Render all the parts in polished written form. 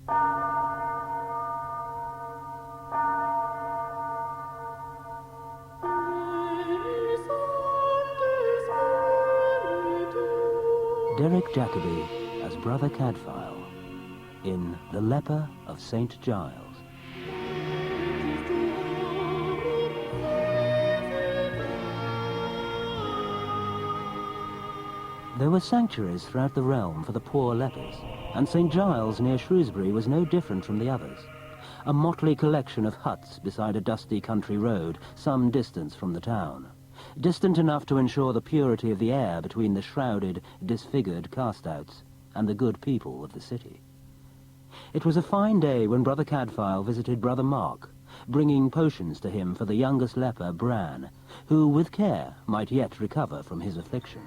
Derek Jacobi as Brother Cadfael in The Leper of St. Giles. There were sanctuaries throughout the realm for the poor lepers, and St. Giles near Shrewsbury was no different from the others. A motley collection of huts beside a dusty country road some distance from the town. Distant enough to ensure the purity of the air between the shrouded, disfigured cast-outs and the good people of the city. It was a fine day when Brother Cadfael visited Brother Mark, bringing potions to him for the youngest leper, Bran, who, with care, might yet recover from his affliction.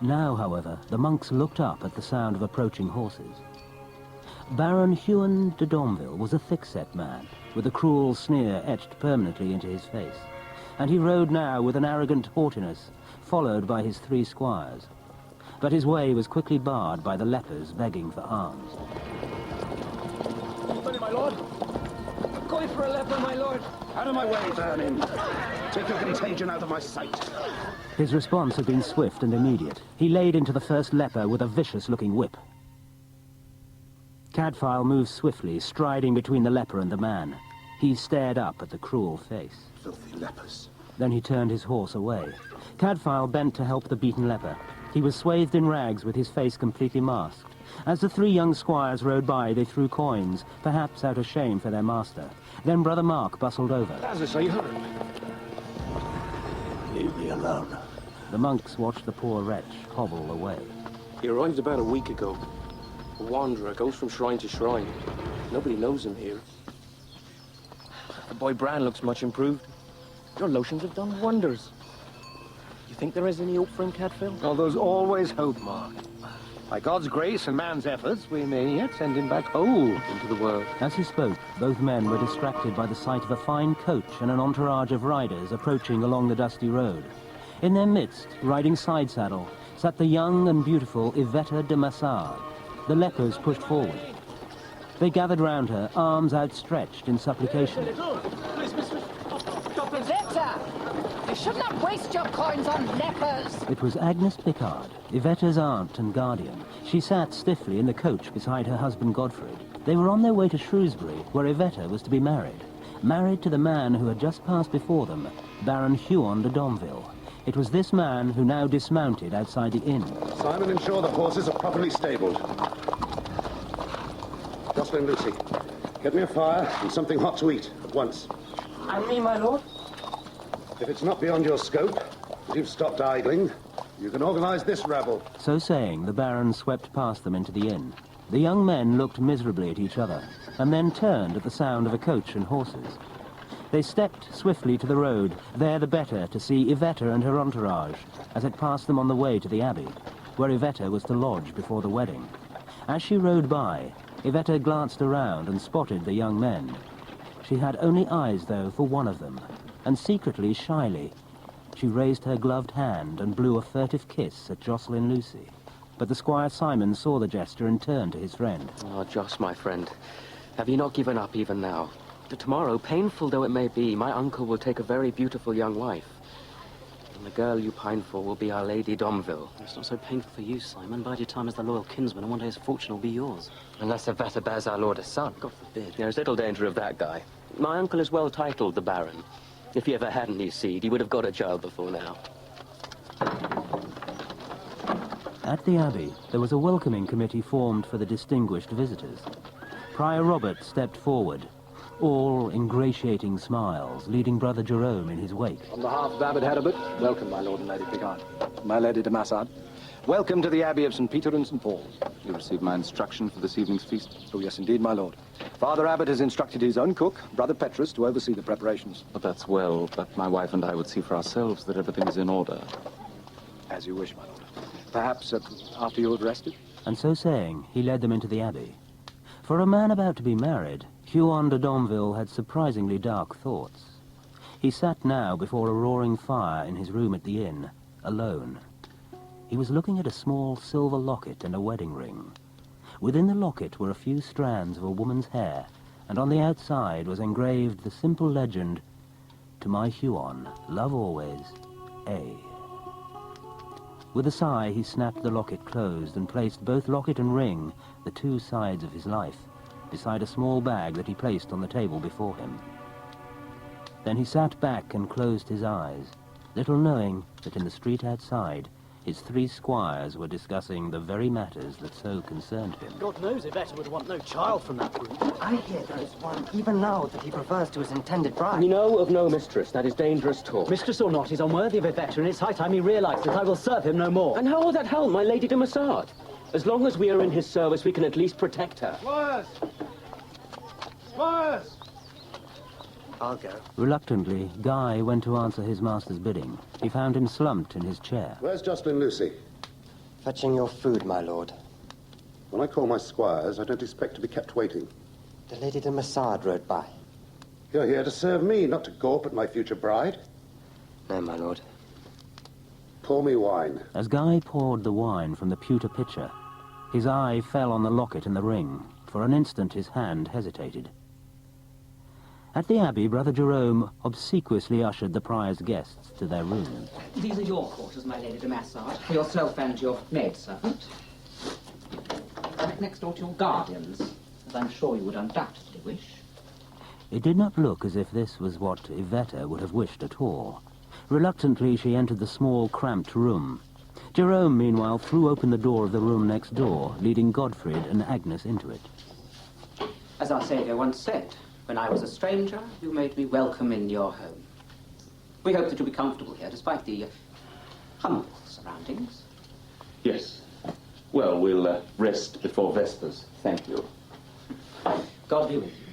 Now, however, the monks looked up at the sound of approaching horses. Baron Huan de Donville was a thick-set man, with a cruel sneer etched permanently into his face, and he rode now with an arrogant haughtiness, followed by his 3 squires. But his way was quickly barred by the lepers begging for alms. My lord! I'm going for a leper, my lord! Out of my way, vermin! Take your contagion out of my sight! His response had been swift and immediate. He laid into the first leper with a vicious-looking whip. Cadfael moved swiftly, striding between the leper and the man. He stared up at the cruel face. Filthy lepers. Then he turned his horse away. Cadfael bent to help the beaten leper. He was swathed in rags with his face completely masked. As the 3 young squires rode by, they threw coins, perhaps out of shame for their master. Then Brother Mark bustled over. Lazarus, are you hurt? Leave me alone. The monks watched the poor wretch hobble away. He arrived about a week ago. A wanderer, goes from shrine to shrine. Nobody knows him here. The boy Bran looks much improved. Your lotions have done wonders. You think there is any hope for him, Cadfael? Oh, there's always hope, Mark. By God's grace and man's efforts, we may yet send him back whole into the world. As he spoke, both men were distracted by the sight of a fine coach and an entourage of riders approaching along the dusty road. In their midst, riding side saddle, sat the young and beautiful Iveta de Masard. The lepers pushed forward. They gathered round her, arms outstretched in supplication. Iveta! You should not waste your coins on lepers! It was Agnes Picard, Iveta's aunt and guardian. She sat stiffly in the coach beside her husband Godfrey. They were on their way to Shrewsbury, where Iveta was to be married. Married to the man who had just passed before them, Baron Huan de Donville. It was this man who now dismounted outside the inn. Simon, ensure the horses are properly stabled. Joselyn Lucy, get me a fire and something hot to eat at once. And me, my lord? If it's not beyond your scope, if you've stopped idling, you can organize this rabble. So saying, the Baron swept past them into the inn. The young men looked miserably at each other, and then turned at the sound of a coach and horses. They stepped swiftly to the road, there the better to see Iveta and her entourage, as it passed them on the way to the abbey, where Iveta was to lodge before the wedding. As she rode by, Iveta glanced around and spotted the young men. She had only eyes, though, for one of them, and secretly, shyly, she raised her gloved hand and blew a furtive kiss at Joselyn Lucy. But the Squire Simon saw the gesture and turned to his friend. Oh, Joss, my friend, have you not given up even now? Tomorrow, painful though it may be, my uncle will take a very beautiful young wife. And the girl you pine for will be Our Lady Donville. It's not so painful for you, Simon. Bide your time as the loyal kinsman, and one day his fortune will be yours. Unless Iveta bears our lord a son. God forbid. There's little danger of that guy. My uncle is well titled, the Baron. If he ever had any seed, he would have got a child before now. At the abbey, there was a welcoming committee formed for the distinguished visitors. Prior Robert stepped forward, all ingratiating smiles, leading Brother Jerome in his wake. On behalf of Abbot Heribert, welcome, my lord and Lady Picard. My Lady de Masard, welcome to the Abbey of St. Peter and St. Paul's. You received my instruction for this evening's feast? Oh, yes, indeed, my lord. Father Abbot has instructed his own cook, Brother Petrus, to oversee the preparations. Well, that's well, but my wife and I would see for ourselves that everything is in order. As you wish, my lord. Perhaps after you have rested? And so saying, he led them into the abbey. For a man about to be married, Huan de Donville had surprisingly dark thoughts. He sat now before a roaring fire in his room at the inn, alone. He was looking at a small silver locket and a wedding ring. Within the locket were a few strands of a woman's hair, and on the outside was engraved the simple legend, "To my Huon, love always, A." With a sigh, he snapped the locket closed and placed both locket and ring, the two sides of his life, beside a small bag that he placed on the table before him. Then he sat back and closed his eyes, little knowing that in the street outside, his 3 squires were discussing the very matters that so concerned him. God knows Iveta would want no child from that group. I hear there is one, even now, that he prefers to his intended bride. We know of no mistress. That is dangerous talk. Mistress or not, he's unworthy of Iveta, and it's high time he realized that I will serve him no more. And how will that help my Lady de Masard? As long as we are in his service, we can at least protect her. Squires! Squires! I'll go. Reluctantly, Guy went to answer his master's bidding. He found him slumped in his chair. Where's Joselyn Lucy? Fetching your food, my lord. When I call my squires, I don't expect to be kept waiting. The Lady de Masard rode by. You're here to serve me, not to gawp at my future bride. No, my lord. Pour me wine. As Guy poured the wine from the pewter pitcher, his eye fell on the locket and the ring. For an instant, his hand hesitated. At the Abbey, Brother Jerome obsequiously ushered the prior's guests to their rooms. These are your quarters, my Lady de Masard, for yourself and your maidservant. Right next door to your guardians, as I'm sure you would undoubtedly wish. It did not look as if this was what Iveta would have wished at all. Reluctantly, she entered the small, cramped room. Jerome, meanwhile, threw open the door of the room next door, leading Godfred and Agnes into it. As our Saviour once said, when I was a stranger, you made me welcome in your home. We hope that you'll be comfortable here, despite the humble surroundings. Yes. Well, we'll rest before Vespers. Thank you. God be with you.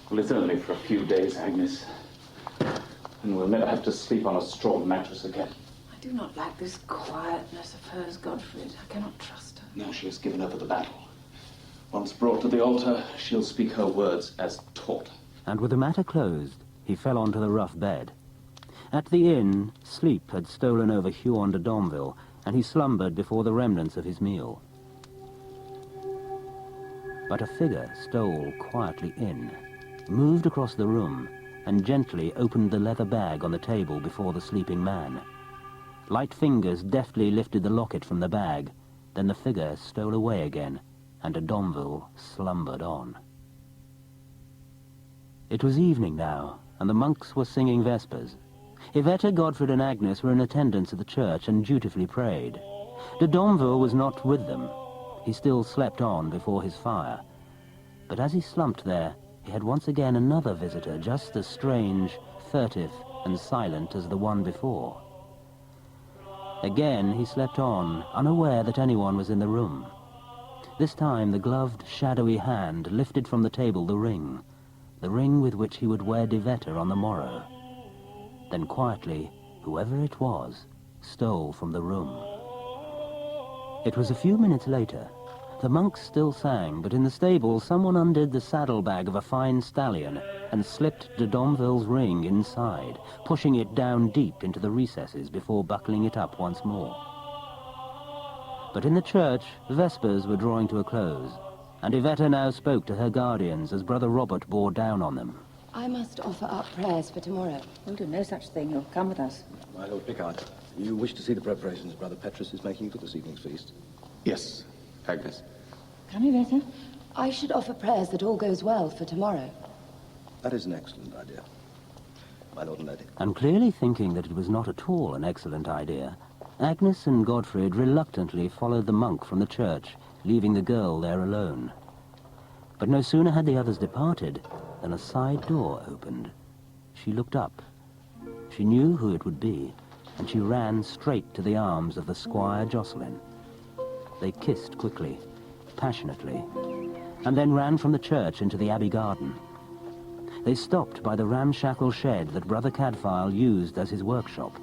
Well, it's only for a few days, Agnes. And we'll never have to sleep on a straw mattress again. I do not like this quietness of hers, Godfred. I cannot trust her. Now she has given over the battle. Once brought to the altar, she'll speak her words as taught. And with the matter closed, he fell onto the rough bed. At the inn, sleep had stolen over Huon de Donville, and he slumbered before the remnants of his meal. But a figure stole quietly in, moved across the room, and gently opened the leather bag on the table before the sleeping man. Light fingers deftly lifted the locket from the bag, then the figure stole away again, and de Donville slumbered on. It was evening now, and the monks were singing vespers. Iveta, Godfred, and Agnes were in attendance at the church and dutifully prayed. De Donville was not with them. He still slept on before his fire. But as he slumped there, he had once again another visitor, just as strange, furtive, and silent as the one before. Again he slept on, unaware that anyone was in the room. This time the gloved, shadowy hand lifted from the table the ring with which he would wed Iveta on the morrow. Then quietly, whoever it was, stole from the room. It was a few minutes later. The monks still sang, but in the stable someone undid the saddlebag of a fine stallion and slipped de Donville's ring inside, pushing it down deep into the recesses before buckling it up once more. But in the church, vespers were drawing to a close, and Iveta now spoke to her guardians as Brother Robert bore down on them. I must offer up prayers for tomorrow. We'll do no such thing. You'll come with us. My Lord Picard, you wish to see the preparations Brother Petrus is making for this evening's feast? Yes, Agnes. Come, Iveta. I should offer prayers that all goes well for tomorrow. That is an excellent idea, my Lord and Lady. And clearly thinking that it was not at all an excellent idea, Agnes and Godfred reluctantly followed the monk from the church, leaving the girl there alone. But no sooner had the others departed than a side door opened. She looked up. She knew who it would be, and she ran straight to the arms of the Squire Joselyn. They kissed quickly, passionately, and then ran from the church into the Abbey garden. They stopped by the ramshackle shed that Brother Cadfael used as his workshop,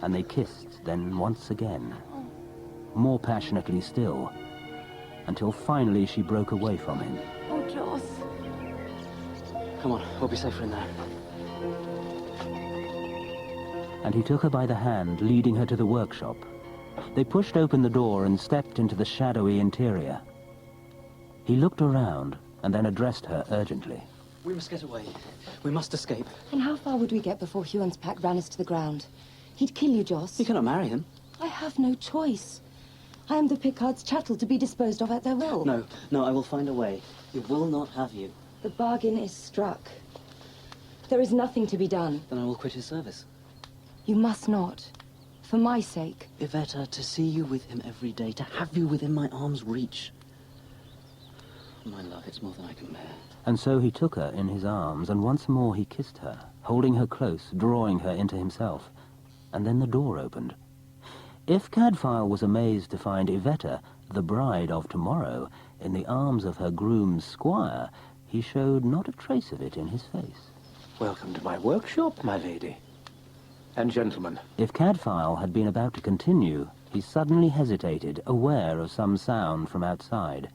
and they kissed then once again, more passionately still, until finally she broke away from him. Oh, Joss. Come on, we'll be safer in there. and he took her by the hand, leading her to the workshop. They pushed open the door and stepped into the shadowy interior. He looked around and then addressed her urgently. We must get away. We must escape. And how far would we get before Huon's pack ran us to the ground? He'd kill you, Joss. You cannot marry him. I have no choice. I am the Picard's chattel to be disposed of at their will. No, no, I will find a way. He will not have you. The bargain is struck. There is nothing to be done. Then I will quit his service. You must not. For my sake. Iveta, to see you with him every day, to have you within my arm's reach. My love, it's more than I can bear. And so he took her in his arms, and once more he kissed her, holding her close, drawing her into himself. And then the door opened. If Cadfael was amazed to find Iveta, the bride of tomorrow, in the arms of her groom's squire, he showed not a trace of it in his face. Welcome to my workshop, my lady. And gentlemen. If Cadfael had been about to continue, he suddenly hesitated, aware of some sound from outside.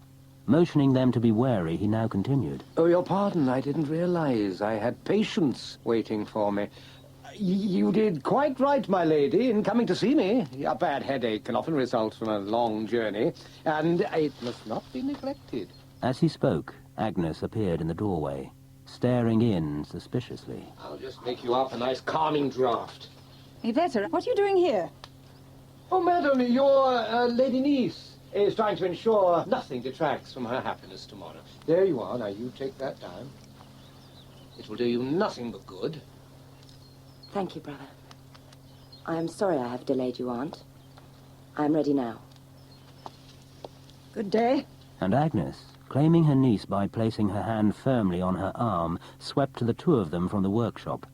Motioning them to be wary, he now continued. Oh, your pardon, I didn't realize. I had patients waiting for me. You did quite right, my lady, in coming to see me. A bad headache can often result from a long journey, and it must not be neglected. As he spoke, Agnes appeared in the doorway, staring in suspiciously. I'll just make you up a nice calming draught. Iveta, what are you doing here? Oh, madam, your lady niece is trying to ensure nothing detracts from her happiness tomorrow. There you are. Now, you take that down. It will do you nothing but good. Thank you, brother. I am sorry I have delayed you, Aunt. I am ready now. Good day. And Agnes, claiming her niece by placing her hand firmly on her arm, swept to the two of them from the workshop.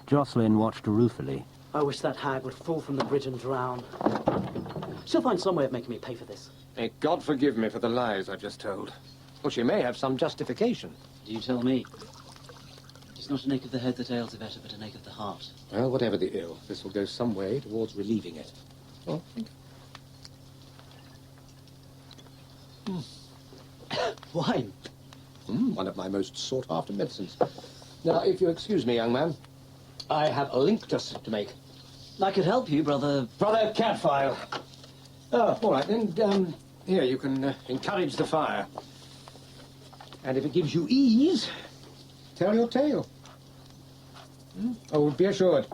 Joselyn watched ruefully. I wish that hag would fall from the bridge and drown. She'll find some way of making me pay for this. May God forgive me for the lies I just told. Well, she may have some justification. Do you tell me? It's not an ache of the head that ails Iveta, but an ache of the heart. Well, whatever the ill, this will go some way towards relieving it. Oh, think. Wine. One of my most sought-after medicines. Now, if you excuse me, young man, I have a linctus to make. I could help you, Brother Cadfael. Oh, all right, then, here, you can encourage the fire. And if it gives you ease, tell your tale. Oh, be assured,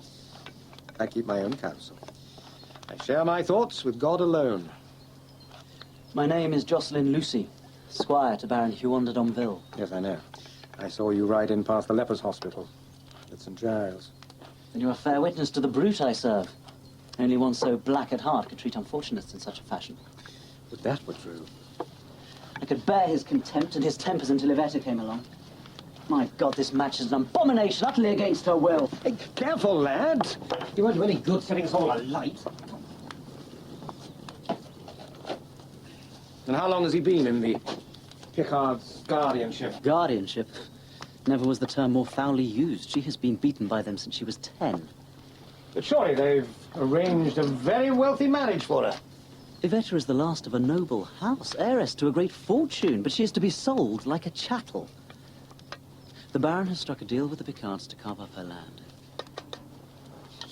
I keep my own counsel. I share my thoughts with God alone. My name is Joselyn Lucy, squire to Baron Huan de Donville. Yes, I know. I saw you ride in past the lepers' hospital at St. Giles. And you're a fair witness to the brute I serve. Only one so black at heart could treat unfortunates in such a fashion. But that were true. I could bear his contempt and his tempers until Iveta came along. My God, this match is an abomination, utterly against her will. Hey, careful, lad. You won't do any good setting us all alight. And how long has he been in the Picard's guardianship? Guardianship? Never was the term more foully used. She has been beaten by them since she was 10. But surely they've arranged a very wealthy marriage for her. Iveta is the last of a noble house, heiress to a great fortune, but she is to be sold like a chattel. The Baron has struck a deal with the Picards to carve up her land.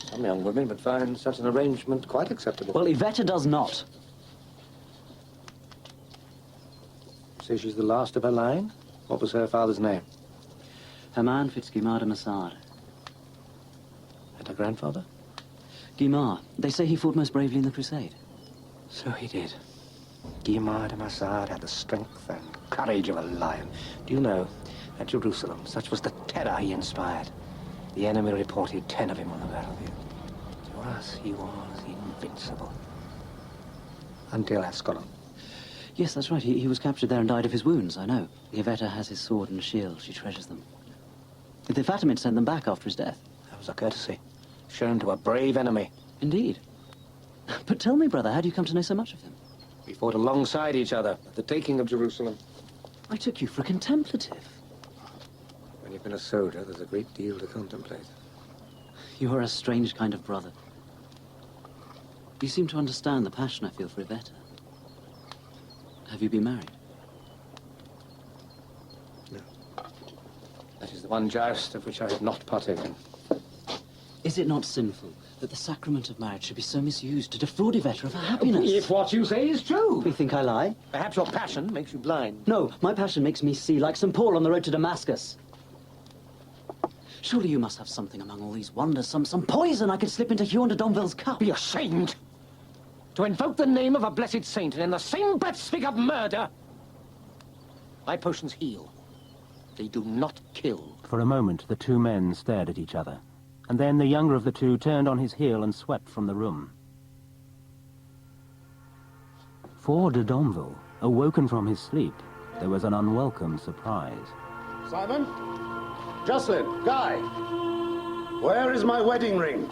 Some young women would find such an arrangement quite acceptable. Well, Iveta does not. Say she's the last of her line? What was her father's name? Her man, Giles de Masard. And her grandfather? Guimard. They say he fought most bravely in the Crusade. So he did. Giles de Masard had the strength and courage of a lion. Do you know, at Jerusalem, such was the terror he inspired. The enemy reported 10 of him on the battlefield. To us, he was invincible. Until Ascalon. Yes, that's right. He was captured there and died of his wounds, I know. Iveta has his sword and shield. She treasures them. The Fatimid sent them back after his death. That was a courtesy, shown to a brave enemy. Indeed. But tell me, brother, how do you come to know so much of him? We fought alongside each other at the taking of Jerusalem. I took you for a contemplative. When you've been a soldier, there's a great deal to contemplate. You are a strange kind of brother. You seem to understand the passion I feel for Iveta. Have you been married? No. That is the one joust of which I have not partaken. Is it not sinful that the sacrament of marriage should be so misused to defraud Iveta of her happiness. If what you say is true. You think I lie? Perhaps your passion makes you blind. No, my passion makes me see like St. Paul on the road to Damascus. Surely you must have something among all these wonders, some poison I could slip into Huan de Donville's cup. Be ashamed to invoke the name of a blessed saint and in the same breath speak of murder. My potions heal. They do not kill. For a moment, the two men stared at each other, and then the younger of the two turned on his heel and swept from the room. For de Donville, awoken from his sleep, there was an unwelcome surprise. Simon? Joselyn? Guy? Where is my wedding ring?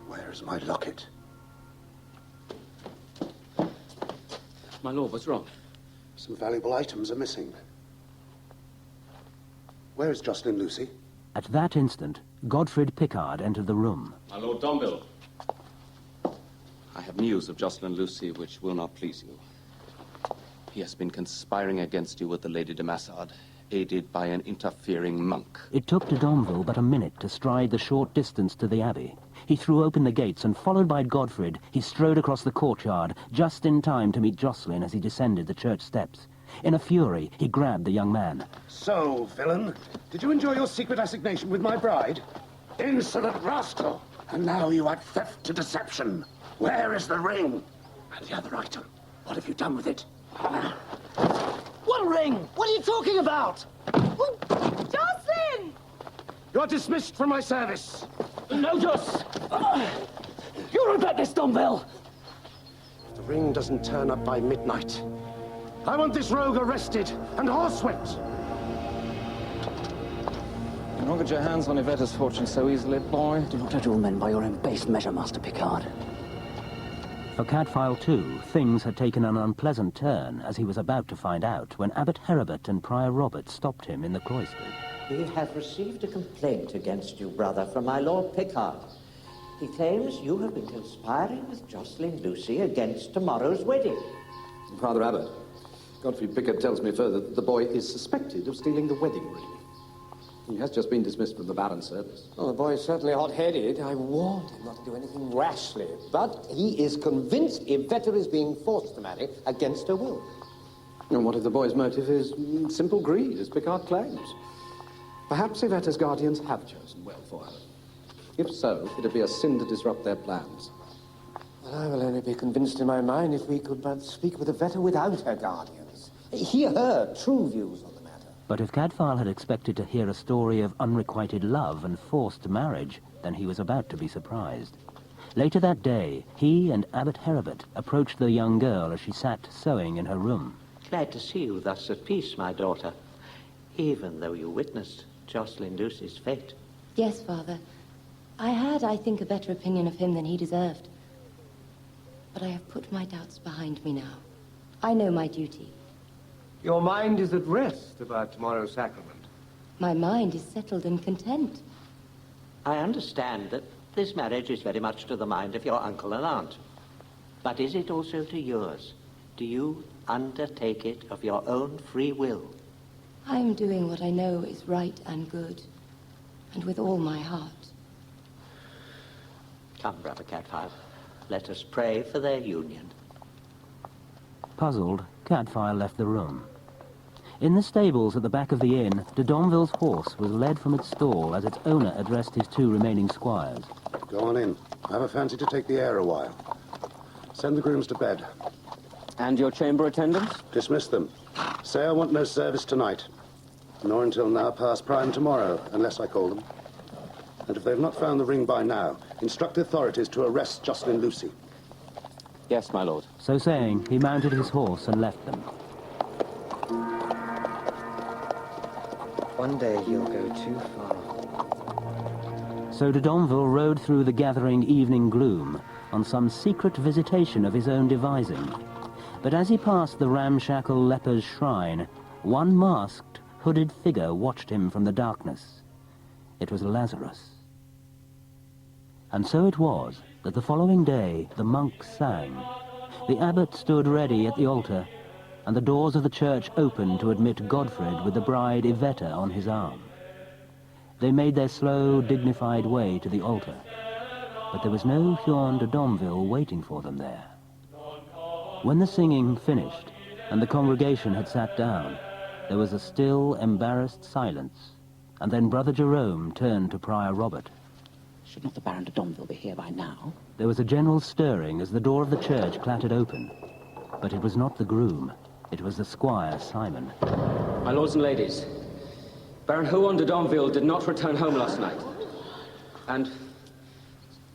Where is my locket? My lord, what's wrong? Some valuable items are missing. Where is Joselyn Lucy? At that instant, Godfrey Picard entered the room. My Lord Donville, I have news of Joselyn Lucy which will not please you. He has been conspiring against you with the Lady de Masard, aided by an interfering monk. It took de Donville but a minute to stride the short distance to the abbey. He threw open the gates, and followed by Godfrey, he strode across the courtyard, just in time to meet Joselyn as he descended the church steps. In a fury, he grabbed the young man. So, villain, did you enjoy your secret assignation with my bride? Insolent rascal! And now you add theft to deception. Where is the ring? And the other item? What have you done with it? What ring? What are you talking about? Jocelyn! You're dismissed from my service. No, you regret this, Donville! If the ring doesn't turn up by midnight, I want this rogue arrested and horsewhipped. You not get your hands on Iveta's fortune so easily, boy. Do not judge all men by your own base measure, Master Picard. For Cadfael, too, things had taken an unpleasant turn, as he was about to find out, when Abbot Heribert and Prior Robert stopped him in the cloister. We have received a complaint against you, brother, from my Lord Picard. He claims you have been conspiring with Joselyn Lucy against tomorrow's wedding. Father Abbot, Godfrey Picard tells me further that the boy is suspected of stealing the wedding ring. He has just been dismissed from the Baron's service. Well, the boy is certainly hot-headed. I warned him not to do anything rashly. But he is convinced Iveta is being forced to marry against her will. And what if the boy's motive is simple greed, as Picard claims? Perhaps Iveta's guardians have chosen well for her. If so, it'd be a sin to disrupt their plans. Well, I will only be convinced in my mind if we could but speak with Iveta without her guardians. Hear her true views on the matter. But if Cadfael had expected to hear a story of unrequited love and forced marriage, then he was about to be surprised. Later that day, he and Abbot Heribert approached the young girl as she sat sewing in her room. Glad to see you thus at peace, my daughter, even though you witnessed Joselyn Lucy's fate. Yes, Father. I had, I think, a better opinion of him than he deserved. But I have put my doubts behind me now. I know my duty. Your mind is at rest about tomorrow's sacrament. My mind is settled and content. I understand that this marriage is very much to the mind of your uncle and aunt. But is it also to yours? Do you undertake it of your own free will? I am doing what I know is right and good, and with all my heart. Come, Brother Cadfael. Let us pray for their union. Puzzled, Cadfael left the room. In the stables at the back of the inn, de Donville's horse was led from its stall as its owner addressed his two remaining squires. Go on in. I have a fancy to take the air a while. Send the grooms to bed. And your chamber attendants? Dismiss them. Say I want no service tonight, nor until now past prime tomorrow, unless I call them. And if they've not found the ring by now, instruct the authorities to arrest Joselyn Lucy. Yes, my lord. So saying, he mounted his horse and left them. One day you'll go too far. So de Donville rode through the gathering evening gloom on some secret visitation of his own devising. But as he passed the ramshackle leper's shrine, one masked, hooded figure watched him from the darkness. It was Lazarus. And so it was that the following day the monks sang. The abbot stood ready at the altar, and the doors of the church opened to admit Godfrey with the bride Iveta on his arm. They made their slow, dignified way to the altar. But there was no Huan de Donville waiting for them there. When the singing finished and the congregation had sat down, there was a still, embarrassed silence, and then Brother Jerome turned to Prior Robert. Should not the Baron de Donville be here by now? There was a general stirring as the door of the church clattered open. But it was not the groom. It was the squire, Simon. My lords and ladies, Baron Huan de Donville did not return home last night. And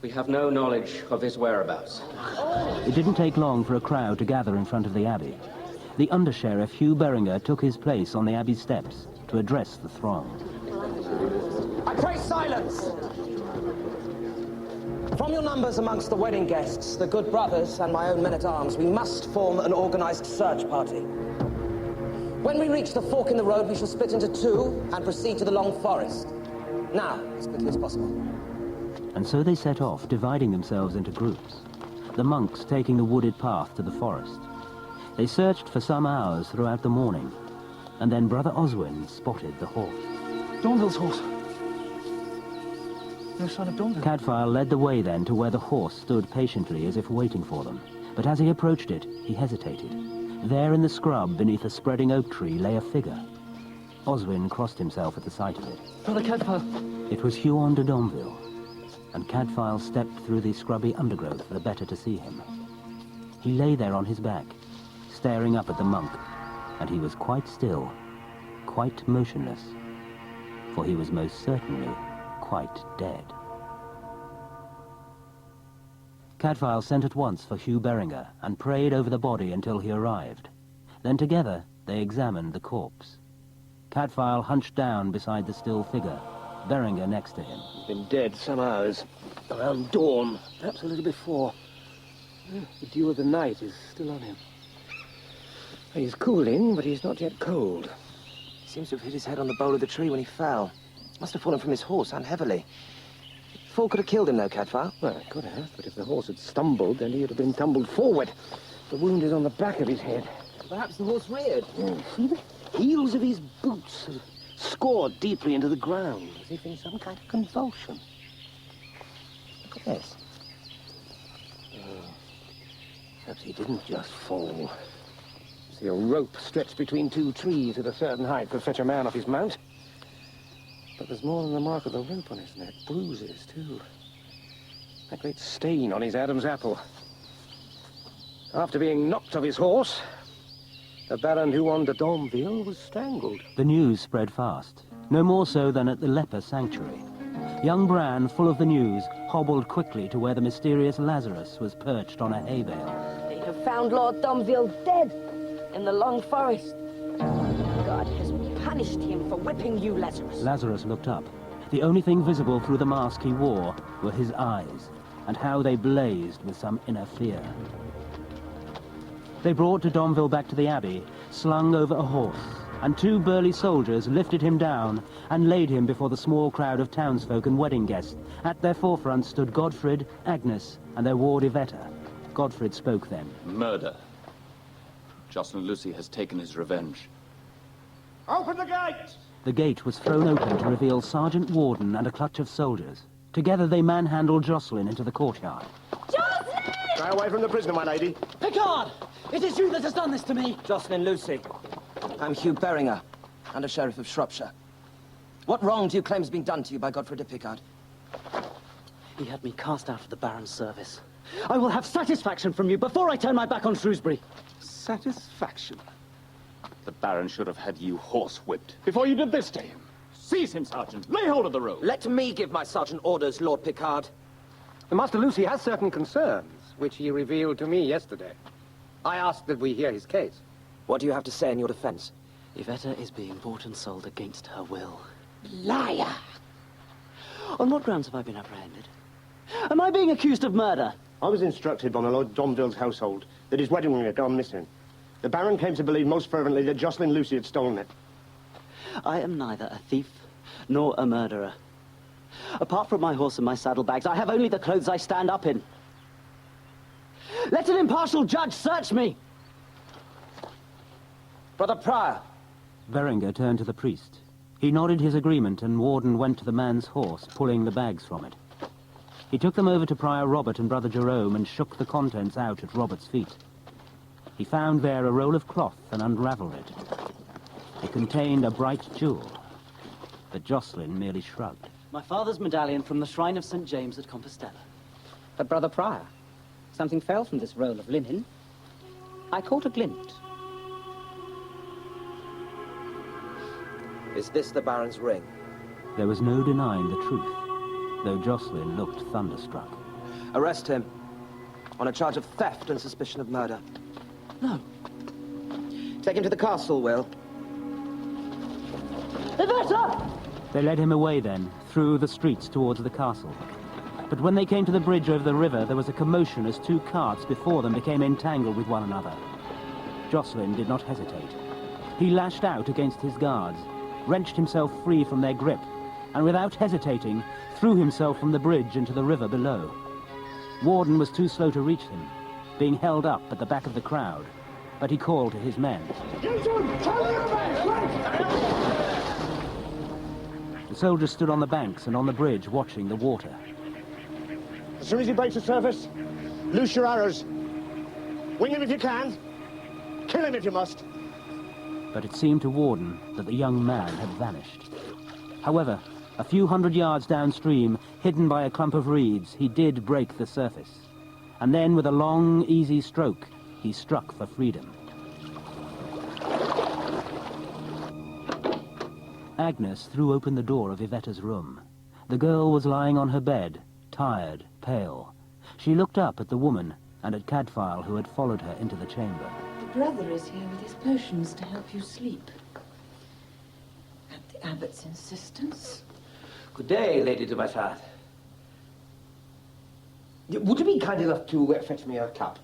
we have no knowledge of his whereabouts. It didn't take long for a crowd to gather in front of the abbey. The Undersheriff, Hugh Beringar, took his place on the abbey steps to address the throng. I pray silence! From your numbers amongst the wedding guests, the good brothers and my own men-at-arms, we must form an organized search party. When we reach the fork in the road, we shall split into two and proceed to the long forest. Now, as quickly as possible. And so they set off, dividing themselves into groups, the monks taking the wooded path to the forest. They searched for some hours throughout the morning, and then Brother Oswin spotted the horse. Donville's horse. No sign of Donville. Cadfael led the way then to where the horse stood patiently as if waiting for them. But as he approached it, he hesitated. There in the scrub beneath a spreading oak tree lay a figure. Oswin crossed himself at the sight of it. Brother Cadfael. It was Huan de Donville, and Cadfael stepped through the scrubby undergrowth the better to see him. He lay there on his back, staring up at the monk, and he was quite still, quite motionless, for he was most certainly quite dead. Cadfael sent at once for Hugh Beringar and prayed over the body until he arrived. Then together they examined the corpse. Cadfael hunched down beside the still figure, Beringar next to him. He's been dead some hours, around dawn, perhaps a little before. The dew of the night is still on him. He's cooling, but he's not yet cold. He seems to have hit his head on the bole of the tree when he fell. Must have fallen from his horse, and heavily. The fall could have killed him, though, Cadfael. Well, it could have, but if the horse had stumbled, then he would have been tumbled forward. The wound is on the back of his head. Perhaps the horse reared. See the heels of his boots have scored deeply into the ground, as if in some kind of convulsion. Look at this. Perhaps he didn't just fall. See a rope stretched between two trees at a certain height could fetch a man off his mount. But there's more than the mark of the rope on his neck. Bruises, too. That great stain on his Adam's apple. After being knocked off his horse, the Baron Huan de Donville was strangled. The news spread fast, no more so than at the Leper sanctuary. Young Bran, full of the news, hobbled quickly to where the mysterious Lazarus was perched on a hay bale. They have found Lord Donville dead in the long forest. God has punished him for whipping you, Lazarus. Lazarus looked up. The only thing visible through the mask he wore were his eyes, and how they blazed with some inner fear. They brought de Donville back to the abbey, slung over a horse, and two burly soldiers lifted him down and laid him before the small crowd of townsfolk and wedding guests. At their forefront stood Godfred, Agnes, and their ward Iveta. Godfred spoke then. Murder. Joselyn Lucy has taken his revenge. Open the gate! The gate was thrown open to reveal Sergeant Warden and a clutch of soldiers. Together they manhandled Jocelyn into the courtyard. Jocelyn! Stay away from the prisoner, my lady. Picard! It is you that has done this to me! Joselyn Lucy. I'm Hugh Beringar, Undersheriff of Shropshire. What wrong do you claim has been done to you by Godfrey de Picard? He had me cast out of the Baron's service. I will have satisfaction from you before I turn my back on Shrewsbury. Satisfaction? The Baron should have had you horsewhipped. Before you did this to him. Seize him, Sergeant. Lay hold of the rope. Let me give my sergeant orders, Lord Picard. Master Lucy has certain concerns, which he revealed to me yesterday. I asked that we hear his case. What do you have to say in your defense? Iveta is being bought and sold against her will. Liar! On what grounds have I been apprehended? Am I being accused of murder? I was instructed by my Lord Donville's household that his wedding ring had gone missing. The Baron came to believe most fervently that Joselyn Lucy had stolen it. I am neither a thief nor a murderer. Apart from my horse and my saddlebags, I have only the clothes I stand up in. Let an impartial judge search me! Brother Prior. Beringar turned to the priest. He nodded his agreement, and Warden went to the man's horse, pulling the bags from it. He took them over to Prior Robert and Brother Jerome and shook the contents out at Robert's feet. He found there a roll of cloth and unravelled it. It contained a bright jewel, but Joselyn merely shrugged. My father's medallion from the shrine of St. James at Compostela. But, Brother Prior, something fell from this roll of linen. I caught a glint. Is this the Baron's ring? There was no denying the truth, though Joselyn looked thunderstruck. Arrest him. On a charge of theft and suspicion of murder. No. Take him to the castle, Will. Iveta! They led him away then, through the streets towards the castle. But when they came to the bridge over the river, there was a commotion as two carts before them became entangled with one another. Joselyn did not hesitate. He lashed out against his guards, wrenched himself free from their grip, and without hesitating, threw himself from the bridge into the river below. Warden was too slow to reach him, being held up at the back of the crowd, but he called to his men. The soldiers stood on the banks and on the bridge watching the water. As soon as he breaks the surface, loose your arrows. Wing him if you can. Kill him if you must. But it seemed to Warden that the young man had vanished. However, a few hundred yards downstream, hidden by a clump of reeds, he did break the surface. And then, with a long, easy stroke, he struck for freedom. Agnes threw open the door of Iveta's room. The girl was lying on her bed, tired, pale. She looked up at the woman and at Cadfael, who had followed her into the chamber. The brother is here with his potions to help you sleep. At the abbot's insistence. Good day, Lady de Masard. Would you be kind enough to fetch me a cup?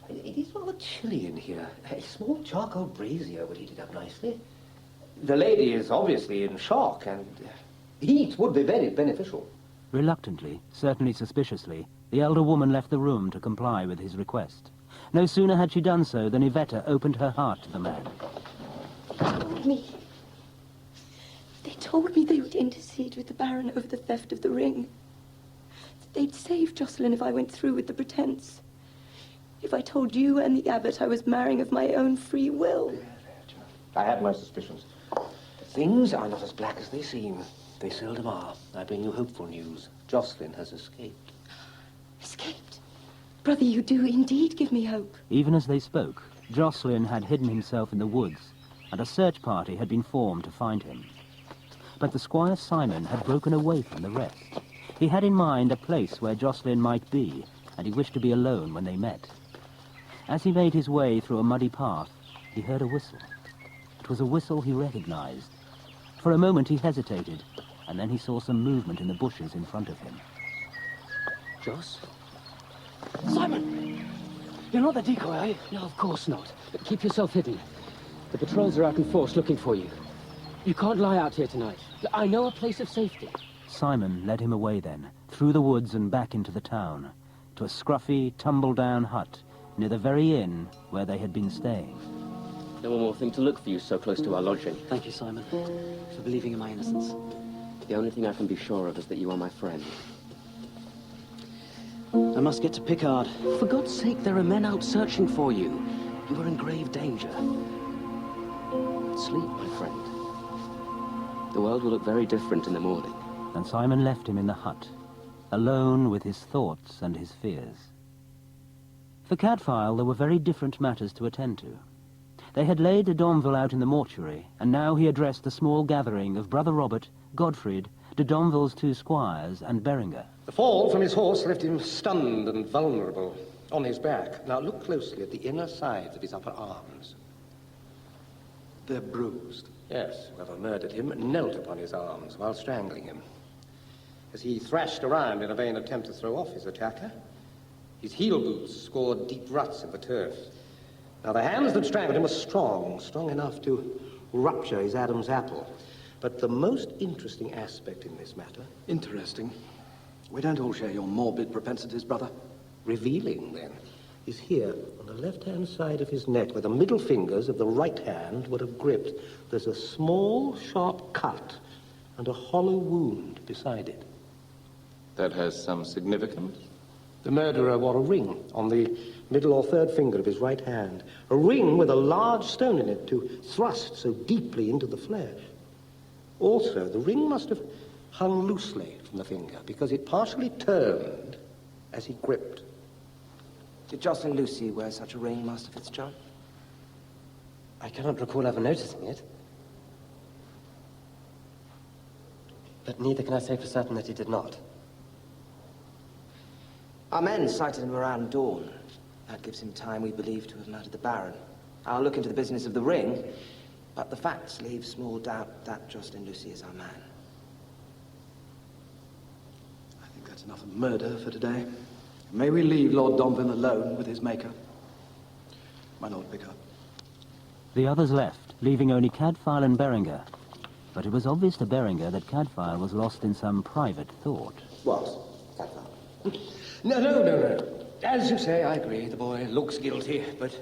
It is rather chilly in here. A small charcoal brazier would heat it up nicely. The lady is obviously in shock, and heat would be very beneficial. Reluctantly, certainly suspiciously, the elder woman left the room to comply with his request. No sooner had she done so than Iveta opened her heart to the man. They told me they would intercede with the Baron over the theft of the ring. They'd save Joselyn if I went through with the pretense. If I told you and the abbot I was marrying of my own free will. I had my suspicions. Things are not as black as they seem. They seldom are. I bring you hopeful news. Joselyn has escaped. Escaped? Brother, you do indeed give me hope. Even as they spoke, Joselyn had hidden himself in the woods, and a search party had been formed to find him. But the Squire Simon had broken away from the rest. He had in mind a place where Joselyn might be, and he wished to be alone when they met. As he made his way through a muddy path, he heard a whistle. It was a whistle he recognized. For a moment he hesitated, and then he saw some movement in the bushes in front of him. Joss? Simon! You're not the decoy, are you? No, of course not. But keep yourself hidden. The patrols are out in force looking for you. You can't lie out here tonight. I know a place of safety. Simon led him away then, through the woods and back into the town, to a scruffy, tumble-down hut near the very inn where they had been staying. No one will think to look for you so close to our lodging. Thank you, Simon, for believing in my innocence. The only thing I can be sure of is that you are my friend. I must get to Picard. For God's sake, there are men out searching for you. You are in grave danger. Sleep, my friend. The world will look very different in the morning. And Simon left him in the hut, alone with his thoughts and his fears. For Cadfael, there were very different matters to attend to. They had laid de Donville out in the mortuary, and now he addressed the small gathering of Brother Robert, Godfried, de Donville's two squires, and Beringar. The fall from his horse left him stunned and vulnerable, on his back. Now look closely at the inner sides of his upper arms. They're bruised. Yes, whoever murdered him knelt upon his arms while strangling him. As he thrashed around in a vain attempt to throw off his attacker, his heel boots scored deep ruts in the turf. Now the hands that strangled him were strong enough to rupture his Adam's apple. But the most interesting aspect in this matter... Interesting? We don't all share your morbid propensities, brother. Revealing, then, is here, on the left-hand side of his neck, where the middle fingers of the right hand would have gripped. There's a small, sharp cut and a hollow wound beside it. That has some significance? The murderer wore a ring on the middle or third finger of his right hand. A ring with a large stone in it to thrust so deeply into the flesh. Also, the ring must have hung loosely from the finger because it partially turned as he gripped. Did Joselyn Lucy wear such a ring, Master Fitzgerald? I cannot recall ever noticing it. But neither can I say for certain that he did not. Our men sighted him around dawn. That gives him time, we believe, to have murdered the Baron. I'll look into the business of the ring, but the facts leave small doubt that Joselyn Lucy is our man. I think that's enough of murder for today. May we leave Lord Donville alone with his maker? My Lord Vicar. The others left, leaving only Cadfael and Beringar. But it was obvious to Beringar that Cadfael was lost in some private thought. What? Cadfael? No. As you say, I agree. The boy looks guilty, but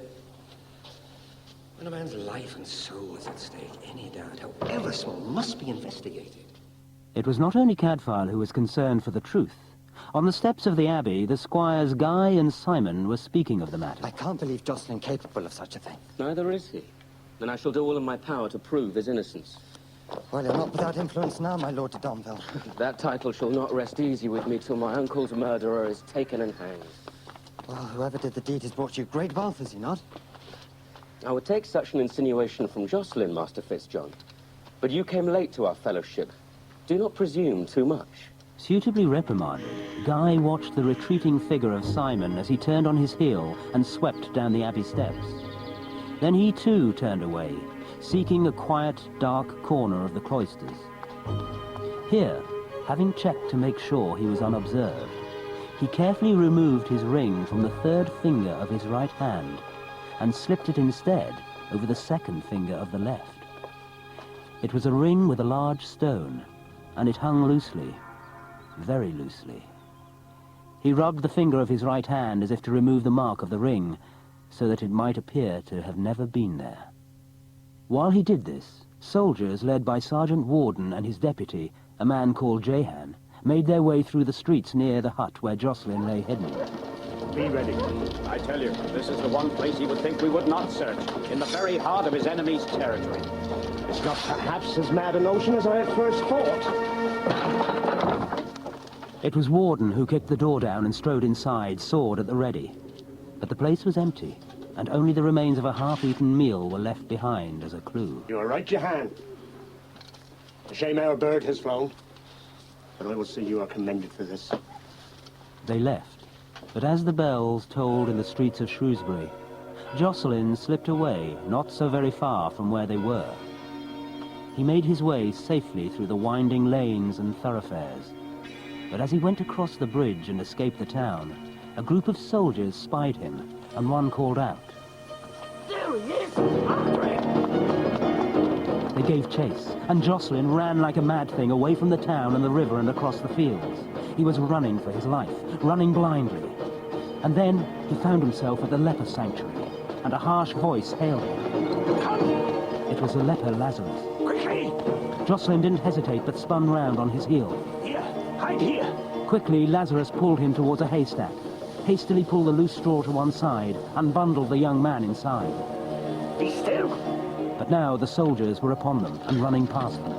when a man's life and soul is at stake, any doubt, however small, must be investigated. It was not only Cadfael who was concerned for the truth. On the steps of the Abbey, the squires Guy and Simon were speaking of the matter. I can't believe Jocelyn capable of such a thing. Neither is he. And I shall do all in my power to prove his innocence. Well, you're not without influence now, my Lord de Donville. That title shall not rest easy with me till my uncle's murderer is taken and hanged. Well, whoever did the deed has brought you great wealth, has he not? I would take such an insinuation from Jocelyn, Master Fitzjohn. But you came late to our fellowship. Do not presume too much. Suitably reprimanded, Guy watched the retreating figure of Simon as he turned on his heel and swept down the Abbey steps. Then he too turned away, seeking a quiet, dark corner of the cloisters. Here, having checked to make sure he was unobserved, he carefully removed his ring from the third finger of his right hand and slipped it instead over the second finger of the left. It was a ring with a large stone, and it hung loosely. Very loosely. He rubbed the finger of his right hand as if to remove the mark of the ring, so that it might appear to have never been there. While he did this, soldiers led by Sergeant Warden and his deputy, a man called Jehan, made their way through the streets near the hut where Jocelyn lay hidden. Be ready. I tell you, this is the one place he would think we would not search, in the very heart of his enemy's territory. It's not perhaps as mad a notion as I at first thought. It was Warden who kicked the door down and strode inside, sword at the ready. But the place was empty, and only the remains of a half-eaten meal were left behind as a clue. You are right, Jehan. The shame our bird has flown, but I will see you are commended for this. They left, but as the bells tolled in the streets of Shrewsbury, Jocelyn slipped away, not so very far from where they were. He made his way safely through the winding lanes and thoroughfares. But as he went across the bridge and escaped the town, a group of soldiers spied him, and one called out. There he is! After him! They gave chase, and Jocelyn ran like a mad thing away from the town and the river and across the fields. He was running for his life, running blindly. And then he found himself at the Leper Sanctuary, and a harsh voice hailed him. Come! It was the leper Lazarus. Quickly! Jocelyn didn't hesitate, but spun round on his heel. Here! Hide here! Quickly, Lazarus pulled him towards a haystack, hastily pulled the loose straw to one side, and bundled the young man inside. Be still! But now the soldiers were upon them and running past them.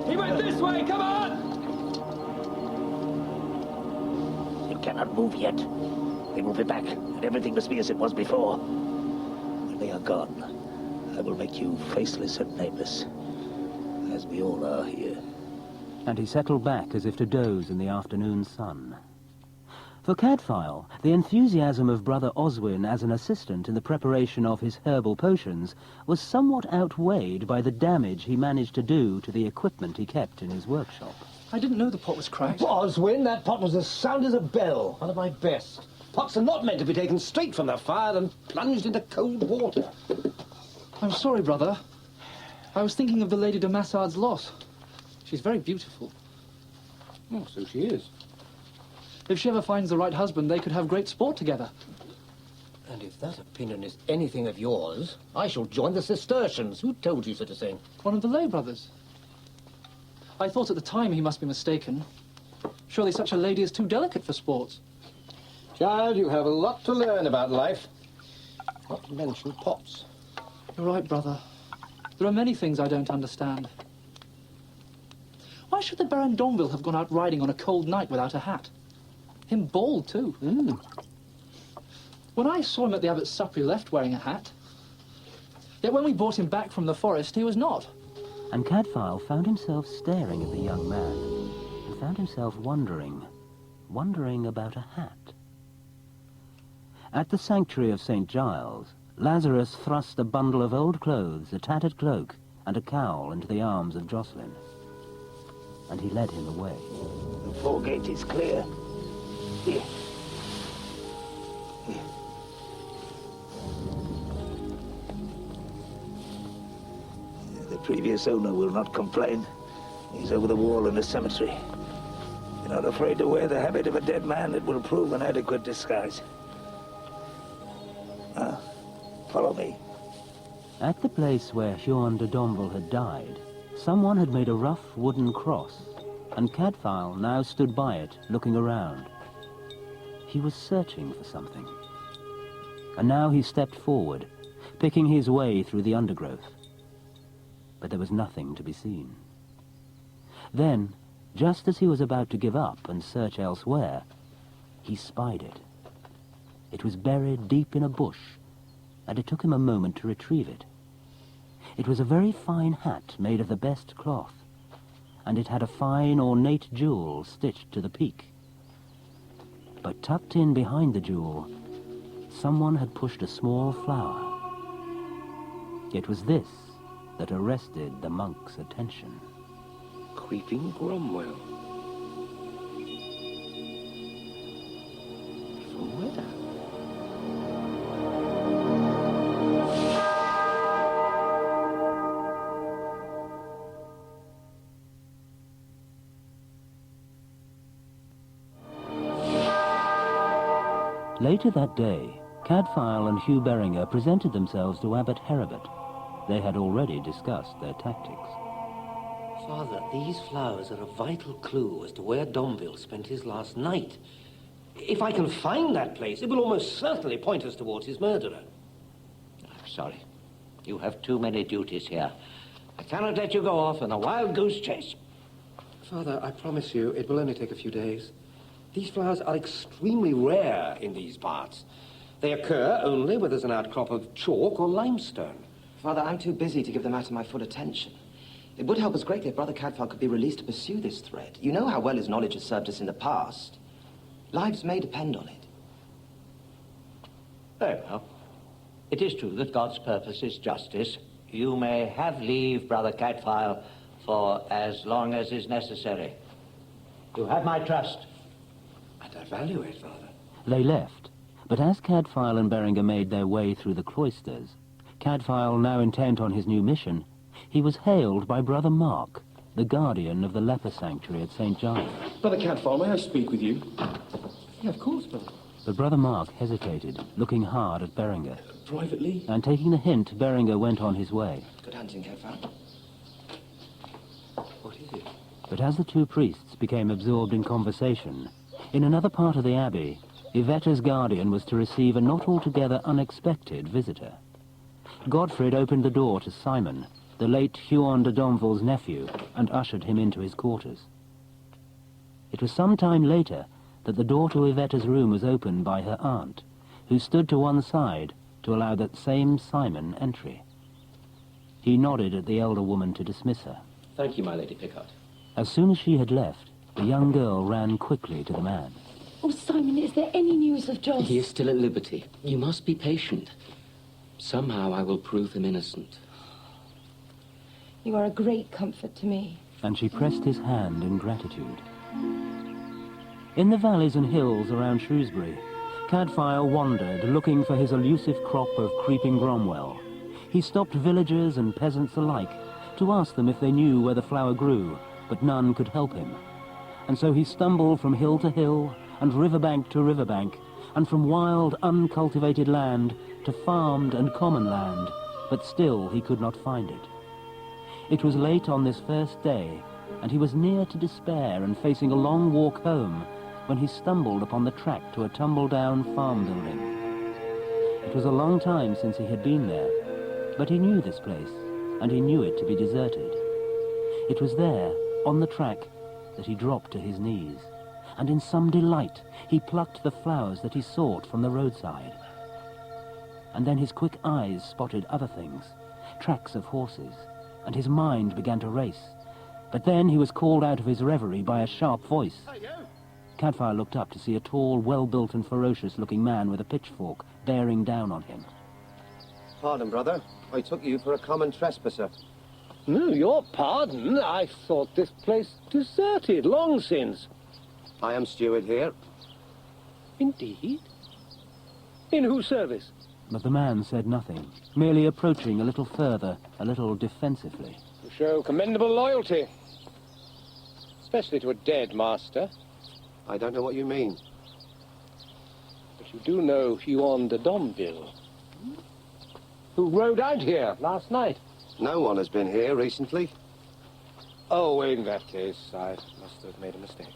He went this way, come on! You cannot move yet. They will be back, and everything must be as it was before. When they are gone, I will make you faceless and nameless, as we all are here. And he settled back as if to doze in the afternoon sun. For Cadfael, the enthusiasm of Brother Oswin as an assistant in the preparation of his herbal potions was somewhat outweighed by the damage he managed to do to the equipment he kept in his workshop. I didn't know the pot was cracked. Oswin, that pot was as sound as a bell. One of my best. Pots are not meant to be taken straight from the fire and plunged into cold water. I'm sorry, brother. I was thinking of the Lady de Masard's loss. She's very beautiful. Oh, so she is. If she ever finds the right husband, they could have great sport together. And if that opinion is anything of yours, I shall join the Cistercians. Who told you such a thing? One of the lay brothers. I thought at the time he must be mistaken. Surely such a lady is too delicate for sports. Child, you have a lot to learn about life. Not to mention pops. You're right, brother. There are many things I don't understand. Why should the Baron Donville have gone out riding on a cold night without a hat? Him bald, too. When I saw him at the abbot's supper, he left wearing a hat. Yet when we brought him back from the forest, he was not. And Cadfael found himself staring at the young man, and found himself wondering about a hat. At the sanctuary of St. Giles, Lazarus thrust a bundle of old clothes, a tattered cloak, and a cowl into the arms of Joselyn. And he led him away. The foregate is clear. Here. Here. The previous owner will not complain. He's over the wall in the cemetery. You're not afraid to wear the habit of a dead man. It will prove an adequate disguise. Follow me. At the place where Huan de Donville had died, someone had made a rough wooden cross, and Cadfael now stood by it, looking around. He was searching for something. And now he stepped forward, picking his way through the undergrowth. But there was nothing to be seen. Then, just as he was about to give up and search elsewhere, he spied it. It was buried deep in a bush, and it took him a moment to retrieve it. It was a very fine hat made of the best cloth, and it had a fine ornate jewel stitched to the peak. But tucked in behind the jewel, someone had pushed a small flower. It was this that arrested the monk's attention. Creeping Cromwell. From where? Later that day, Cadfael and Hugh Beringar presented themselves to Abbot Heribert. They had already discussed their tactics. Father, these flowers are a vital clue as to where Donville spent his last night. If I can find that place, it will almost certainly point us towards his murderer. I'm sorry. You have too many duties here. I cannot let you go off on a wild goose chase. Father, I promise you, it will only take a few days. These flowers are extremely rare in these parts. They occur only where there's an outcrop of chalk or limestone. Father, I'm too busy to give the matter my full attention. It would help us greatly if Brother Cadfael could be released to pursue this thread. You know how well his knowledge has served us in the past. Lives may depend on it. Very well. It is true that God's purpose is justice. You may have leave, Brother Cadfael, for as long as is necessary. You have my trust. And I value it, Father. They left, but as Cadfael and Beringar made their way through the cloisters, Cadfael now intent on his new mission, he was hailed by Brother Mark, the guardian of the leper sanctuary at St. Giles. Brother Cadfael, may I speak with you? Yeah, of course, Brother. But Brother Mark hesitated, looking hard at Beringar. Privately? And taking the hint, Beringar went on his way. Good hunting, Cadfael. What is it? But as the two priests became absorbed in conversation, in another part of the abbey, Iveta's guardian was to receive a not altogether unexpected visitor. Godfrey opened the door to Simon, the late Huan de Donville's nephew, and ushered him into his quarters. It was some time later that the door to Iveta's room was opened by her aunt, who stood to one side to allow that same Simon entry. He nodded at the elder woman to dismiss her. Thank you, my Lady Pickard. As soon as she had left, the young girl ran quickly to the man. Oh, Simon, is there any news of Joss? He is still at liberty. You must be patient. Somehow I will prove him innocent. You are a great comfort to me. And she pressed his hand in gratitude. In the valleys and hills around Shrewsbury, Cadfael wandered, looking for his elusive crop of creeping Cromwell. He stopped villagers and peasants alike to ask them if they knew where the flower grew, but none could help him. And so he stumbled from hill to hill and riverbank to riverbank and from wild, uncultivated land to farmed and common land, but still he could not find it. It was late on this first day, and he was near to despair and facing a long walk home when he stumbled upon the track to a tumble-down farm building. It was a long time since he had been there, but he knew this place, and he knew it to be deserted. It was there, on the track, that he dropped to his knees, and in some delight he plucked the flowers that he sought from the roadside. And then his quick eyes spotted other things, tracks of horses, and his mind began to race. But then he was called out of his reverie by a sharp voice. Cadfael looked up to see a tall, well-built and ferocious-looking man with a pitchfork bearing down on him. Pardon, brother. I took you for a common trespasser. No, your pardon. I thought this place deserted long since. I am steward here. Indeed? In whose service? But the man said nothing, merely approaching a little further, a little defensively. You show commendable loyalty. Especially to a dead master. I don't know what you mean. But you do know Huan de Donville, who rode out here last night. No one has been here recently. Oh, in that case, I must have made a mistake.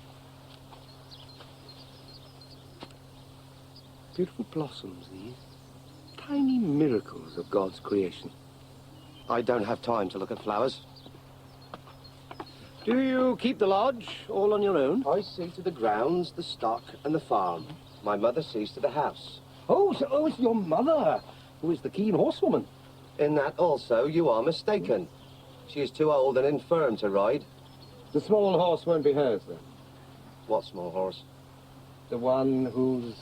Beautiful blossoms, these. Tiny miracles of God's creation. I don't have time to look at flowers. Do you keep the lodge all on your own? I see to the grounds, the stock, and the farm. My mother sees to the house. Oh, it's your mother, who is the keen horsewoman. In that also you are mistaken. She is too old and infirm to ride. The small horse won't be hers, then? What small horse? The one whose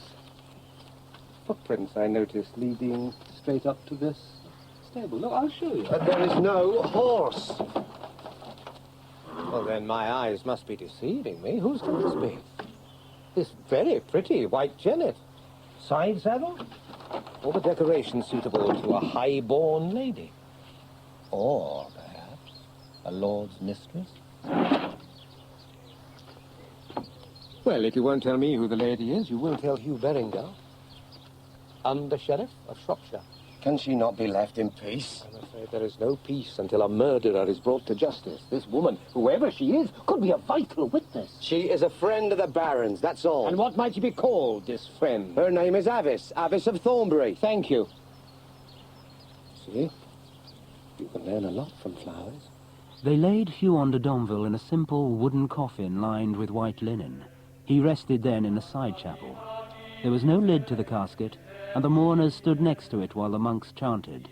footprints I noticed leading straight up to this stable. Look, I'll show you. There is no horse. Well, then my eyes must be deceiving me. Whose can this be? This very pretty white jennet. Side saddle? All the decoration suitable to a high-born lady. Or, perhaps, a lord's mistress? Well, if you won't tell me who the lady is, you will tell Hugh Beringar, Undersheriff of Shropshire. Can she not be left in peace? I'm afraid there is no peace until a murderer is brought to justice. This woman, whoever she is, could be a vital witness. She is a friend of the Baron's, that's all. And what might she be called, this friend? Her name is Avice, Avice of Thornbury. Thank you. See? You can learn a lot from flowers. They laid Huan de Donville in a simple wooden coffin lined with white linen. He rested then in a side chapel. There was no lid to the casket, and the mourners stood next to it while the monks chanted.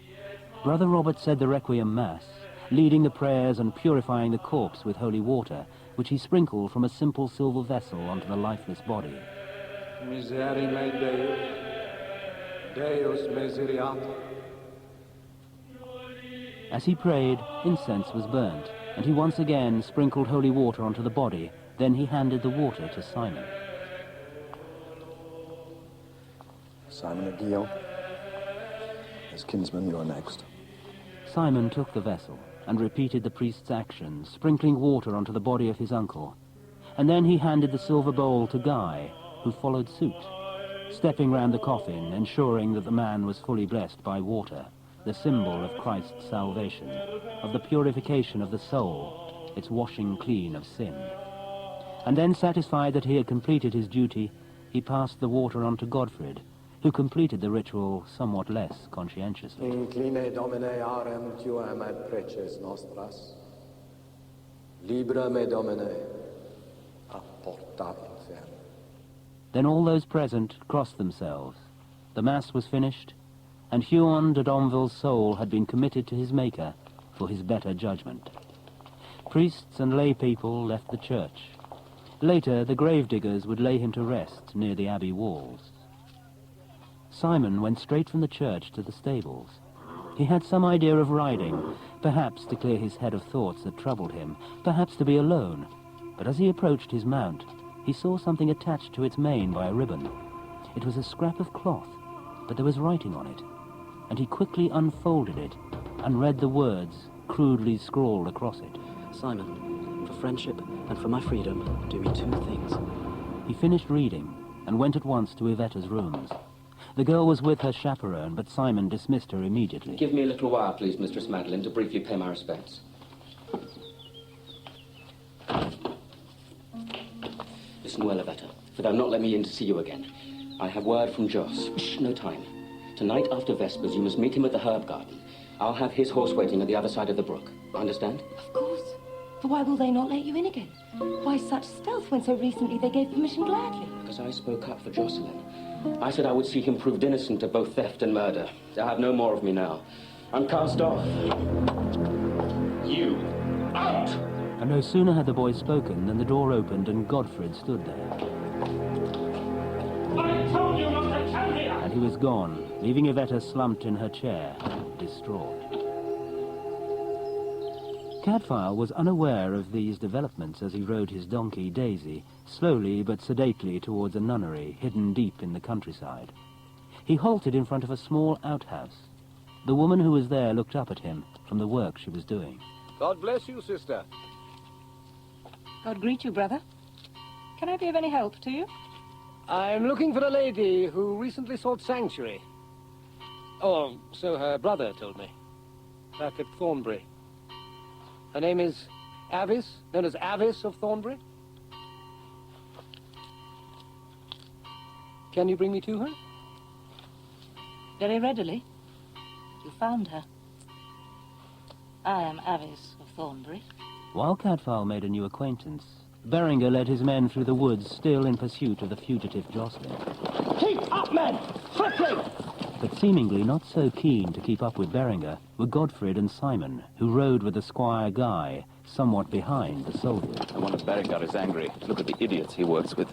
Brother Robert said the Requiem Mass, leading the prayers and purifying the corpse with holy water, which he sprinkled from a simple silver vessel onto the lifeless body. Miseri me Deus, Deus miseriat. As he prayed, incense was burnt, and he once again sprinkled holy water onto the body. Then he handed the water to Simon. Simon of Guillaume. As kinsman, you're next. Simon took the vessel and repeated the priest's actions, sprinkling water onto the body of his uncle. And then he handed the silver bowl to Guy, who followed suit, stepping round the coffin, ensuring that the man was fully blessed by water, the symbol of Christ's salvation, of the purification of the soul, its washing clean of sin. And then, satisfied that he had completed his duty, he passed the water on to Godfred, who completed the ritual somewhat less conscientiously. Incline Domine arem tuam et preces nostras. Libera me Domine a porta infernum. Then all those present crossed themselves. The Mass was finished, and Huan de Donville's soul had been committed to his Maker for his better judgment. Priests and lay people left the church. Later, the gravediggers would lay him to rest near the abbey walls. Simon went straight from the church to the stables. He had some idea of riding, perhaps to clear his head of thoughts that troubled him, perhaps to be alone. But as he approached his mount, he saw something attached to its mane by a ribbon. It was a scrap of cloth, but there was writing on it, and he quickly unfolded it and read the words crudely scrawled across it. Simon, for friendship and for my freedom, do me two things. He finished reading, and went at once to Ivetta's rooms. The girl was with her chaperone, but Simon dismissed her immediately. Give me a little while, please, Mistress Madeline, to briefly pay my respects. Listen well, Iveta, for they'll not let me in to see you again. I have word from Jos. Shh, no time. Tonight after Vespers, you must meet him at the herb garden. I'll have his horse waiting at the other side of the brook. Understand? Of course. But why will they not let you in again? Why such stealth when so recently they gave permission gladly? Because I spoke up for Joselyn. I said I would see him proved innocent of both theft and murder. They'll have no more of me now. I'm cast off. You, out! And no sooner had the boy spoken than the door opened and Godfred stood there. I told you not to come here! And he was gone, leaving Iveta slumped in her chair, distraught. Cadfael was unaware of these developments as he rode his donkey, Daisy, slowly but sedately towards a nunnery hidden deep in the countryside. He halted in front of a small outhouse. The woman who was there looked up at him from the work she was doing. God bless you, sister. God greet you, brother. Can I be of any help to you? I'm looking for a lady who recently sought sanctuary. Oh, so her brother told me. Back at Thornbury. Her name is Avice, known as Avice of Thornbury. Can you bring me to her? Very readily. You found her. I am Avice of Thornbury. While Cadfael made a new acquaintance, Beringar led his men through the woods, still in pursuit of the fugitive Joselyn. Keep up, men! Quickly! But seemingly not so keen to keep up with Beringar were Godfred and Simon, who rode with the Squire Guy, somewhat behind the soldiers. I wonder if Beringar is angry. Look at the idiots he works with.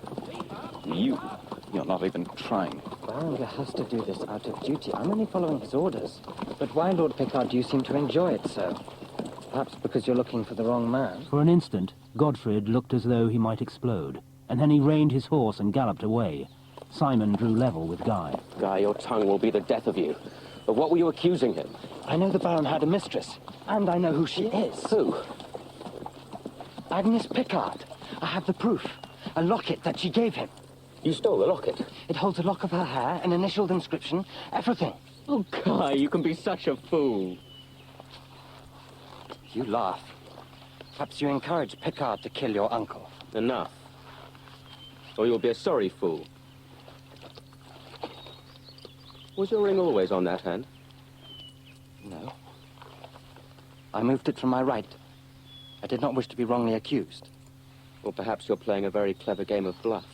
You're not even trying. Beringar has to do this out of duty. I'm only following his orders. But why, Lord Picard, do you seem to enjoy it so? Perhaps because you're looking for the wrong man? For an instant, Godfred looked as though he might explode, and then he reined his horse and galloped away. Simon drew level with Guy. Guy, your tongue will be the death of you. Of what were you accusing him? I know the Baron had a mistress, and I know who she is. Who? Agnes Picard. I have the proof. A locket that she gave him. You stole the locket? It holds a lock of her hair, an initialed inscription, everything. Oh, Guy, you can be such a fool. You laugh. Perhaps you encouraged Picard to kill your uncle. Enough. Or you'll be a sorry fool. Was your ring always on that hand? No. I moved it from my right. I did not wish to be wrongly accused. Or perhaps you're playing a very clever game of bluff.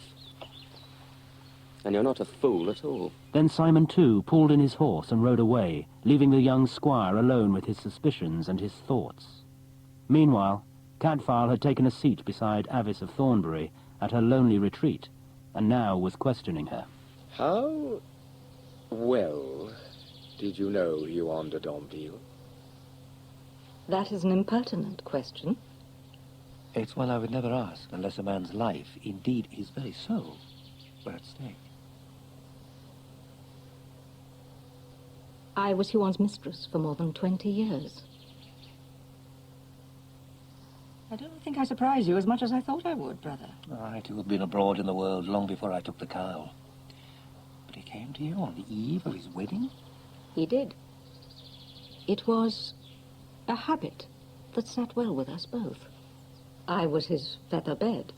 And you're not a fool at all. Then Simon, too, pulled in his horse and rode away, leaving the young squire alone with his suspicions and his thoughts. Meanwhile, Cadfael had taken a seat beside Avice of Thornbury at her lonely retreat, and now was questioning her. How well did you know Huan de Donville? That is an impertinent question. It's one I would never ask unless a man's life, indeed his very soul, were at stake. I was Huan's mistress for more than 20 years. I don't think I surprise you as much as I thought I would, brother. I, too, had been abroad in the world long before I took the cowl. But he came to you on the eve of his wedding? He did. It was a habit that sat well with us both. I was his feather bed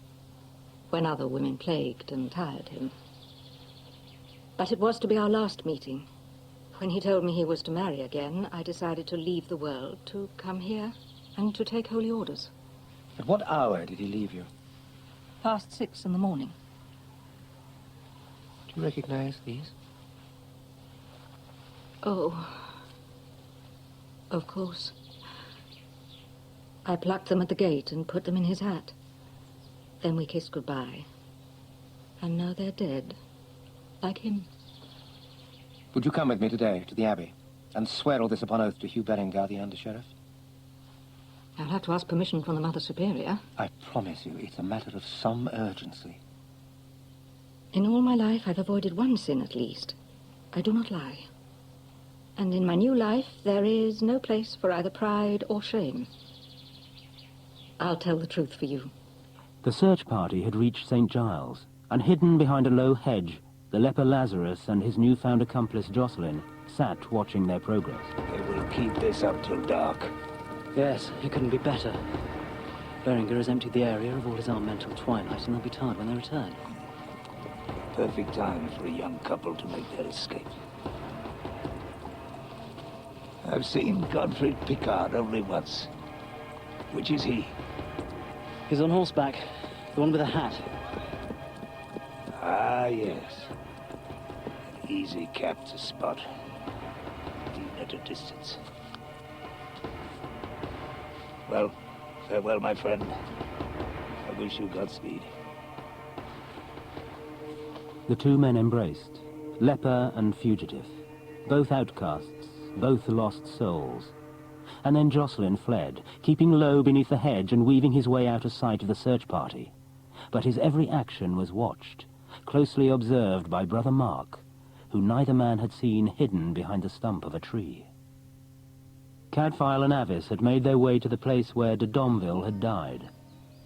when other women plagued and tired him. But it was to be our last meeting. When he told me he was to marry again, I decided to leave the world, to come here and to take holy orders. At what hour did he leave you? Past 6 in the morning. Do you recognize these? Oh, of course. I plucked them at the gate and put them in his hat. Then we kissed goodbye. And now they're dead, like him. Would you come with me today to the Abbey and swear all this upon oath to Hugh Beringar, the Undersheriff? I'll have to ask permission from the Mother Superior. I promise you, it's a matter of some urgency. In all my life, I've avoided one sin at least. I do not lie. And in my new life, there is no place for either pride or shame. I'll tell the truth for you. The search party had reached St. Giles, And hidden behind a low hedge, the leper Lazarus and his newfound accomplice Joselyn sat watching their progress. They will keep this up till dark. Yes, it couldn't be better. Beringar has emptied the area of all his elemental twilight, and they'll be tired when they return. Perfect time for a young couple to make their escape. I've seen Godfrey Picard only once. Which is he? He's on horseback, the one with the hat. Ah, yes. An easy cap to spot, even at a distance. Well, farewell, my friend. I wish you Godspeed. The two men embraced, leper and fugitive, both outcasts, both lost souls. And then Joselyn fled, keeping low beneath the hedge and weaving his way out of sight of the search party. But his every action was watched, closely observed by Brother Mark, who neither man had seen hidden behind the stump of a tree. Cadfael and Avice had made their way to the place where de Donville had died,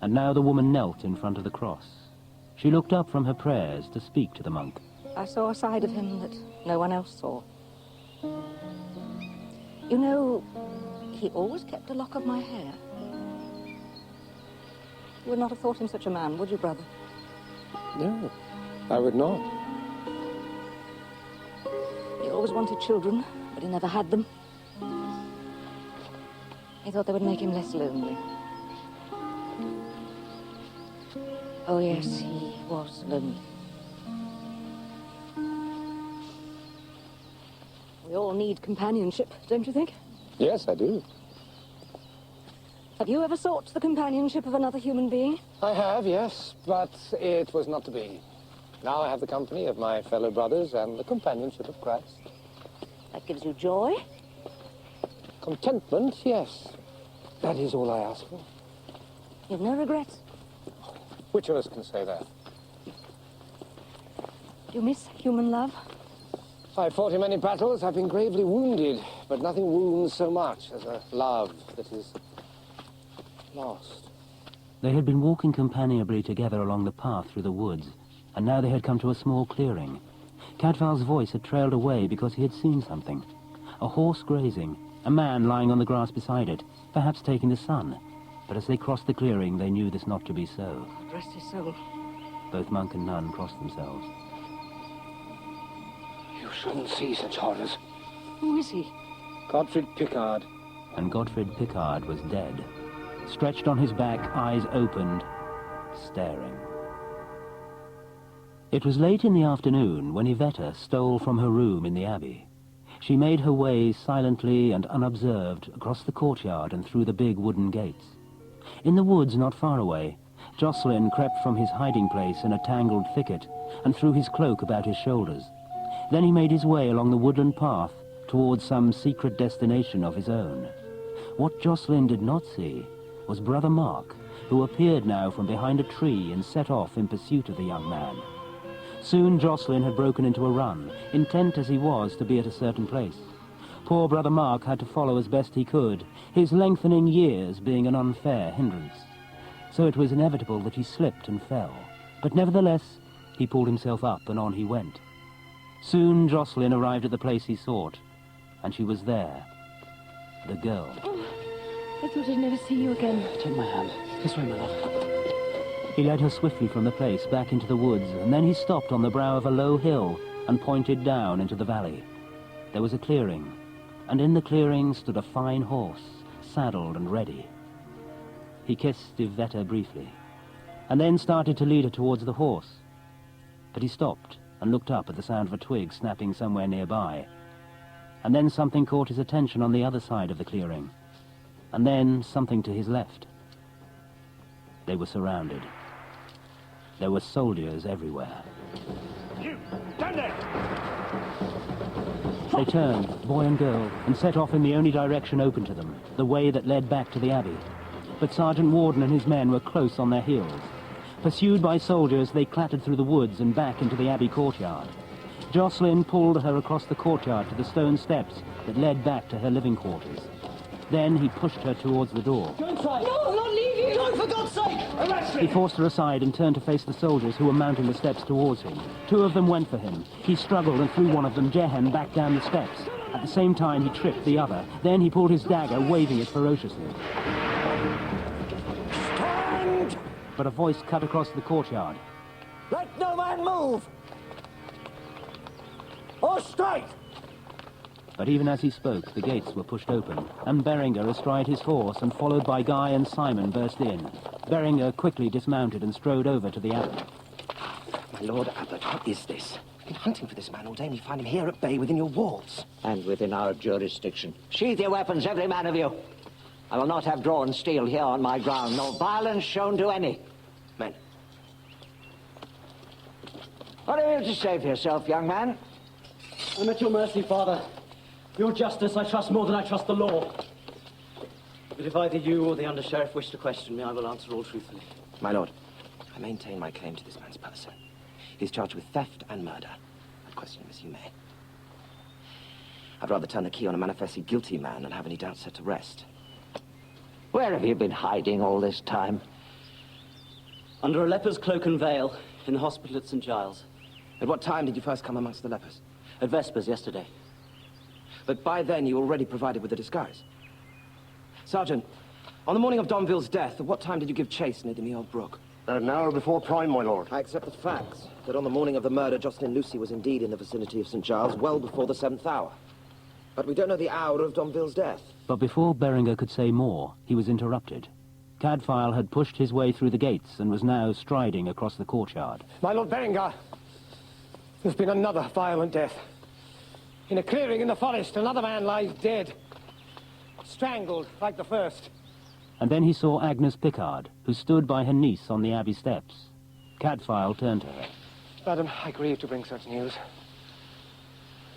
and now the woman knelt in front of the cross. She looked up from her prayers to speak to the monk. I saw a side of him that no one else saw. You know, he always kept a lock of my hair. You would not have thought him such a man, would you, brother? No, I would not. He always wanted children, but he never had them. He thought they would make him less lonely. Oh, yes, he was lonely. We all need companionship, don't you think? Yes, I do. Have you ever sought the companionship of another human being? I have, yes, but it was not to be. Now I have the company of my fellow brothers and the companionship of Christ. That gives you joy? Contentment, yes. That is all I ask for. You've no regrets? Which of us can say that? Do you miss human love? I've fought in many battles, I've been gravely wounded, but nothing wounds so much as a love that is lost. They had been walking companionably together along the path through the woods, and now they had come to a small clearing. Cadfael's voice had trailed away because he had seen something. A horse grazing, a man lying on the grass beside it, perhaps taking the sun. But as they crossed the clearing, they knew this not to be so. Rest his soul. Both monk and nun crossed themselves. You shouldn't see such horrors. Who is he? Godfrey Picard. And Godfrey Picard was dead. Stretched on his back, eyes opened, staring. It was late in the afternoon when Iveta stole from her room in the abbey. She made her way silently and unobserved across the courtyard and through the big wooden gates. In the woods not far away, Joselyn crept from his hiding place in a tangled thicket and threw his cloak about his shoulders. Then he made his way along the woodland path towards some secret destination of his own. What Joselyn did not see was Brother Mark, who appeared now from behind a tree and set off in pursuit of the young man. Soon Joselyn had broken into a run, intent as he was to be at a certain place. Poor Brother Mark had to follow as best he could, his lengthening years being an unfair hindrance. So it was inevitable that he slipped and fell, but nevertheless he pulled himself up and on he went. Soon Joselyn arrived at the place he sought, and she was there, the girl. Oh, I thought I'd never see you again. Take my hand. This way, my love. He led her swiftly from the place back into the woods, and then he stopped on the brow of a low hill and pointed down into the valley. There was a clearing, and in the clearing stood a fine horse, saddled and ready. He kissed Iveta briefly, and then started to lead her towards the horse. But he stopped and looked up at the sound of a twig snapping somewhere nearby. And then something caught his attention on the other side of the clearing, and then something to his left. They were surrounded. There were soldiers everywhere. You, stand there! They turned, boy and girl, and set off in the only direction open to them, the way that led back to the abbey. But Sergeant Warden and his men were close on their heels. Pursued by soldiers, they clattered through the woods and back into the abbey courtyard. Joselyn pulled her across the courtyard to the stone steps that led back to her living quarters. Then he pushed her towards the door. Go inside! No, not leave you! Don't, for God's sake! Arrest He forced her aside and turned to face the soldiers who were mounting the steps towards him. Two of them went for him. He struggled and threw one of them, Jehen, back down the steps. At the same time, he tripped the other. Then he pulled his dagger, waving it ferociously. Stand! But a voice cut across the courtyard. Let no man move! Or strike! But even as he spoke, the gates were pushed open, and Beringar, astride his horse and followed by Guy and Simon, burst in. Beringar quickly dismounted and strode over to the abbot. My lord abbot, what is this? I've been hunting for this man all day, and we find him here at bay within your walls. And within our jurisdiction. Sheathe your weapons, every man of you. I will not have drawn steel here on my ground, nor violence shown to any. Men. What have you to say for yourself, young man? I'm at your mercy, Father. Your justice I trust more than I trust the law. But if either you or the Undersheriff wish to question me, I will answer all truthfully. My lord, I maintain my claim to this man's person. He is charged with theft and murder. I'd question him as you may. I'd rather turn the key on a manifestly guilty man than have any doubts set to rest. Where have you been hiding all this time? Under a leper's cloak and veil, in the hospital at St. Giles. At what time did you first come amongst the lepers? At Vespers yesterday. But by then you were already provided with a disguise. Sergeant, on the morning of Donville's death, at what time did you give chase near the Meold Brook? An hour before prime, my lord. I accept the facts that on the morning of the murder, Joselyn Lucy was indeed in the vicinity of St. Giles, well before the 7th hour. But we don't know the hour of Donville's death. But before Beringar could say more, he was interrupted. Cadfael had pushed his way through the gates and was now striding across the courtyard. My lord Beringar, there's been another violent death. In a clearing in the forest, another man lies dead. Strangled, like the first. And then he saw Agnes Pickard, who stood by her niece on the abbey steps. Cadfael turned to her. Madam, I grieve to bring such news.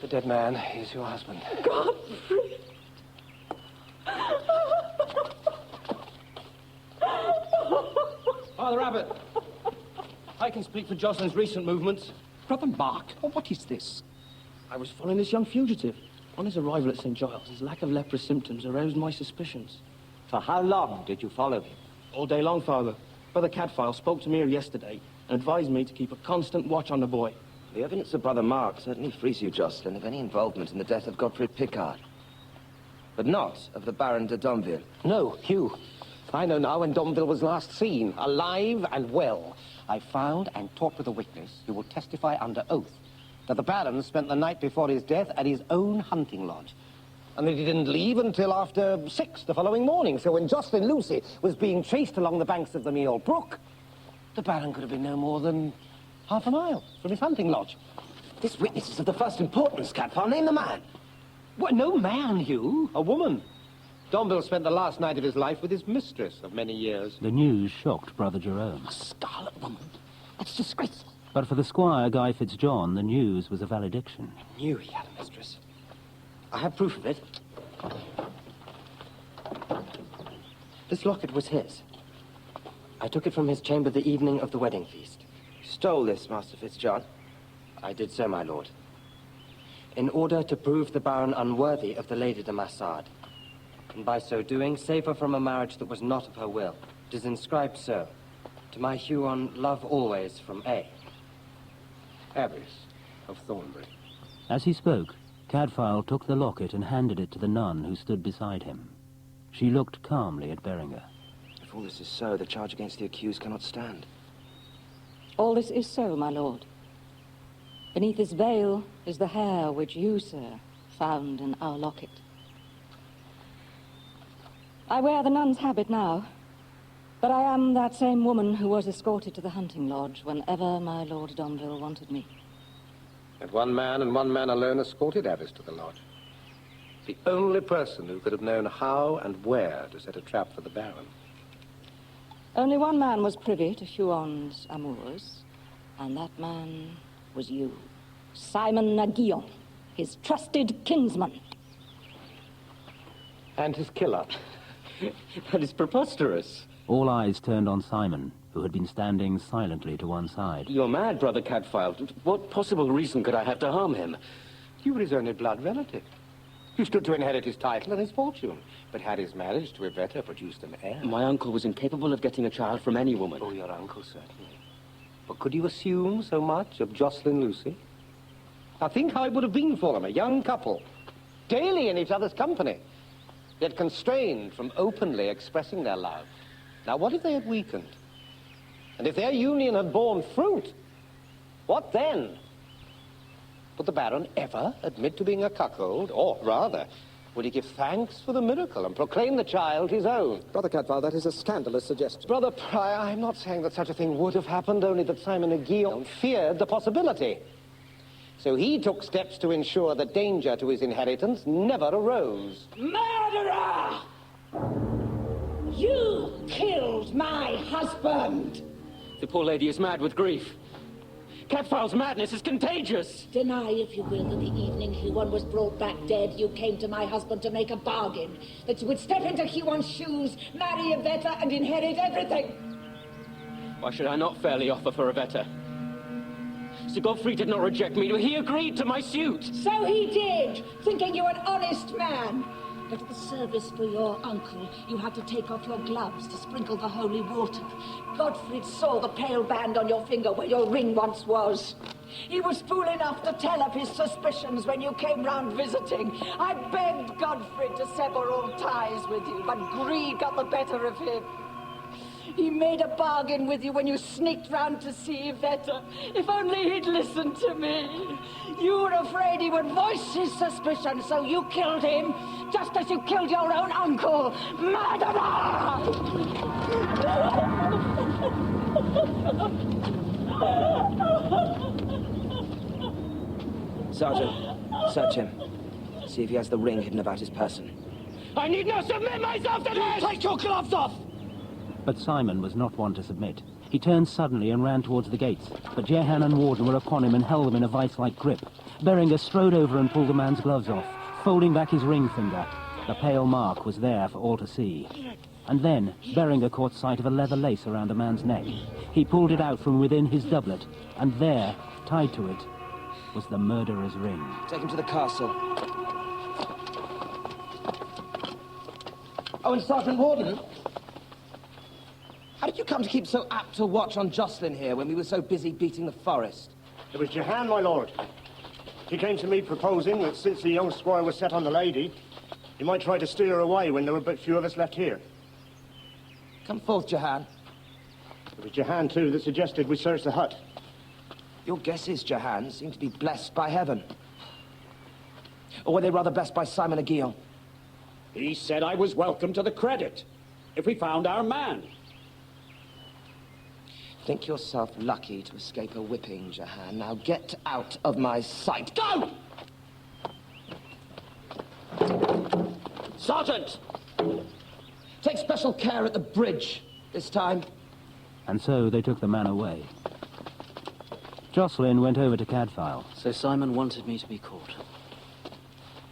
The dead man is your husband. Godfrey! Father Abbot, I can speak for Jocelyn's recent movements. Brother Mark, what is this? I was following this young fugitive. On his arrival at St. Giles, his lack of leprous symptoms aroused my suspicions. For how long did you follow him? All day long, Father. Brother Cadfael spoke to me here yesterday and advised me to keep a constant watch on the boy. The evidence of Brother Mark certainly frees you, Jocelyn, of any involvement in the death of Godfrey Pickard. But not of the Baron de Donville. No, Hugh. I know now when Donville was last seen, alive and well. I found and talked with a witness who will testify under oath that the Baron spent the night before his death at his own hunting lodge. And that he didn't leave until after 6 the following morning. So when Joselyn Lucy was being chased along the banks of the Meold Brook, the Baron could have been no more than half a mile from his hunting lodge. This witness is of the first importance, Cadfael. Name the man. What, no man, Hugh? A woman. Donville spent the last night of his life with his mistress of many years. The news shocked Brother Jerome. A scarlet woman? That's disgraceful. But for the squire, Guy Fitzjohn, the news was a valediction. I knew he had a mistress. I have proof of it. This locket was his. I took it from his chamber the evening of the wedding feast. You stole this, Master Fitzjohn? I did so, my lord. In order to prove the Baron unworthy of the Lady de Masard, and by so doing, save her from a marriage that was not of her will. It is inscribed so. To my Hugh on love always from A. Avice of Thornbury. As he spoke, Cadfael took the locket and handed it to the nun who stood beside him. She looked calmly at Beringar. If all this is so, the charge against the accused cannot stand. All this is so, my lord. Beneath this veil is the hair which you, sir, found in our locket. I wear the nun's habit now, but I am that same woman who was escorted to the hunting lodge whenever my Lord Donville wanted me. And one man and one man alone escorted Avice to the lodge. The only person who could have known how and where to set a trap for the Baron. Only one man was privy to Huon's amours, and that man was you, Simon Agnel, his trusted kinsman. And his killer. That is preposterous. All eyes turned on Simon, who had been standing silently to one side. You're mad, Brother Cadfael. What possible reason could I have to harm him? You were his only blood relative. You stood to inherit his title and his fortune. But had his marriage to Iveta produced an heir? My uncle was incapable of getting a child from any woman. Oh, your uncle, certainly. But could you assume so much of Joselyn Lucy? Now think how it would have been for them, a young couple, daily in each other's company, yet constrained from openly expressing their love. Now what if they had weakened? And if their union had borne fruit? What then? Would the Baron ever admit to being a cuckold? Or, rather, would he give thanks for the miracle and proclaim the child his own? Brother Cadfael, that is a scandalous suggestion. Brother Prior, I'm not saying that such a thing would have happened, only that Simon Agnel feared the possibility. So he took steps to ensure that danger to his inheritance never arose. Murderer! You killed my husband! The poor lady is mad with grief. Cadfael's madness is contagious. Deny, if you will, that the evening Huon was brought back dead, you came to my husband to make a bargain. That you would step into Huon's shoes, marry Iveta, and inherit everything. Why should I not fairly offer for Iveta? Sir Godfrey did not reject me. He agreed to my suit. So he did, thinking you an honest man. But for the service for your uncle, you had to take off your gloves to sprinkle the holy water. Godfrey saw the pale band on your finger where your ring once was. He was fool enough to tell of his suspicions when you came round visiting. I begged Godfrey to sever all ties with you, but greed got the better of him. He made a bargain with you when you sneaked round to see Iveta. If only he'd listened to me. You were afraid he would voice his suspicion, so you killed him, just as you killed your own uncle. Murderer! Sergeant, search him. See if he has the ring hidden about his person. I need not submit myself to this! Take your gloves off! But Simon was not one to submit. He turned suddenly and ran towards the gates, but Jehan and Warden were upon him and held him in a vice-like grip. Beringar strode over and pulled the man's gloves off, folding back his ring finger. The pale mark was there for all to see. And then Beringar caught sight of a leather lace around a man's neck. He pulled it out from within his doublet, and there, tied to it, was the murderer's ring. Take him to the castle. Oh, and Sergeant Warden, how did you come to keep so apt a watch on Joselyn here when we were so busy beating the forest? It was Jehan, my lord. He came to me proposing that since the young squire was set on the lady, he might try to steer her away when there were but few of us left here. Come forth, Jehan. It was Jehan, too, that suggested we search the hut. Your guesses, Jehan, seem to be blessed by heaven. Or were they rather blessed by Simon Agnel? He said I was welcome to the credit, if we found our man. Think yourself lucky to escape a whipping, Jehan. Now get out of my sight. Go! Sergeant! Take special care at the bridge this time. And so they took the man away. Joselyn went over to Cadfael. So Simon wanted me to be caught.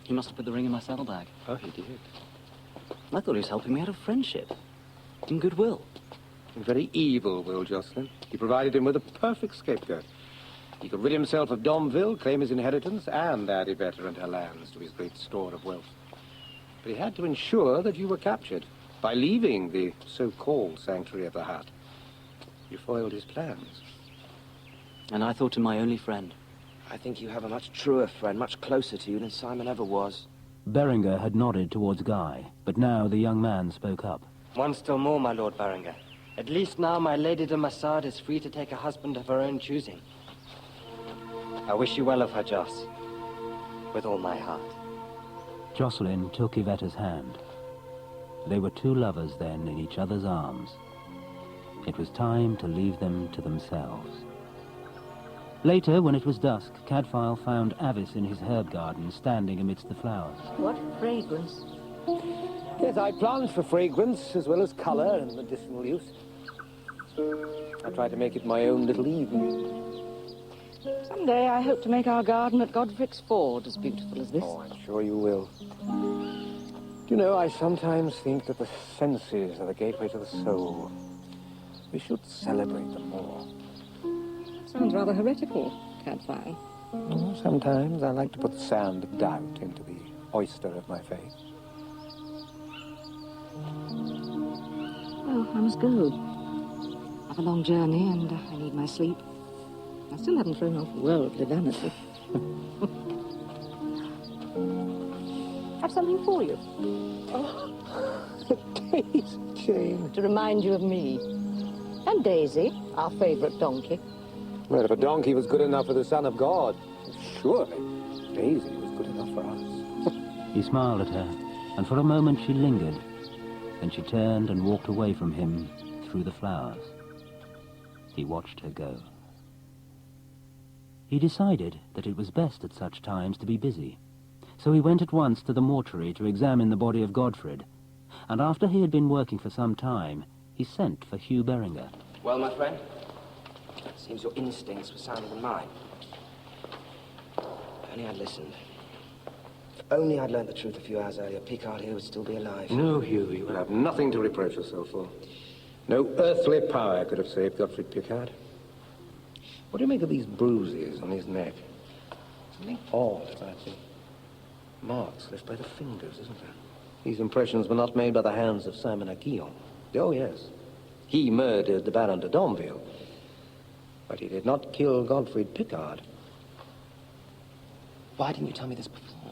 He must have put the ring in my saddlebag. Oh, he did. I thought he was helping me out of friendship. In goodwill. In very evil will, Joselyn. He provided him with a perfect scapegoat. He could rid himself of Donville, claim his inheritance, and add Iveta and her lands to his great store of wealth. But he had to ensure that you were captured. By leaving the so-called sanctuary of the hut, you foiled his plans. And I thought him my only friend. I think you have a much truer friend, much closer to you than Simon ever was. Beringar had nodded towards Guy, but now the young man spoke up. One still more, my Lord Beringar. At least now my Lady de Masard is free to take a husband of her own choosing. I wish you well of her, Jos. With all my heart. Joselyn took Iveta's hand. They were two lovers then in each other's arms. It was time to leave them to themselves. Later, when it was dusk, Cadfael found Avice in his herb garden, standing amidst the flowers. What fragrance. Yes, I plant for fragrance as well as colour and medicinal use. I try to make it my own little Eden. Someday I hope to make our garden at Godric's Ford as beautiful as this. Oh, I'm sure you will. Do you know, I sometimes think that the senses are the gateway to the soul. We should celebrate them more. Sounds rather heretical, Cadfael. Sometimes I like to put the sand of doubt into the oyster of my faith. Well, I must go. I've a long journey and I need my sleep. I still haven't thrown off worldly vanity. Have something for you. Oh, Daisy Jane. To remind you of me. And Daisy, our favourite donkey. Well, if a donkey was good enough for the Son of God, surely Daisy was good enough for us. He smiled at her, and for a moment she lingered. Then she turned and walked away from him through the flowers. He watched her go. He decided that it was best at such times to be busy, so he went at once to the mortuary to examine the body of Godfred, and after he had been working for some time, he sent for Hugh Beringar. Well, my friend, it seems your instincts were sounder than mine. If only I'd listened. If only I'd learned the truth a few hours earlier, Picard here would still be alive. No, Hugh, you will have nothing to reproach yourself for. No earthly power could have saved Godfred Picard. What do you make of these bruises on his neck? Something odd about the marks left by the fingers, isn't there? These impressions were not made by the hands of Simon Agnel. Oh, yes. He murdered the Baron de Donville, but he did not kill Godfred Picard. Why didn't you tell me this before?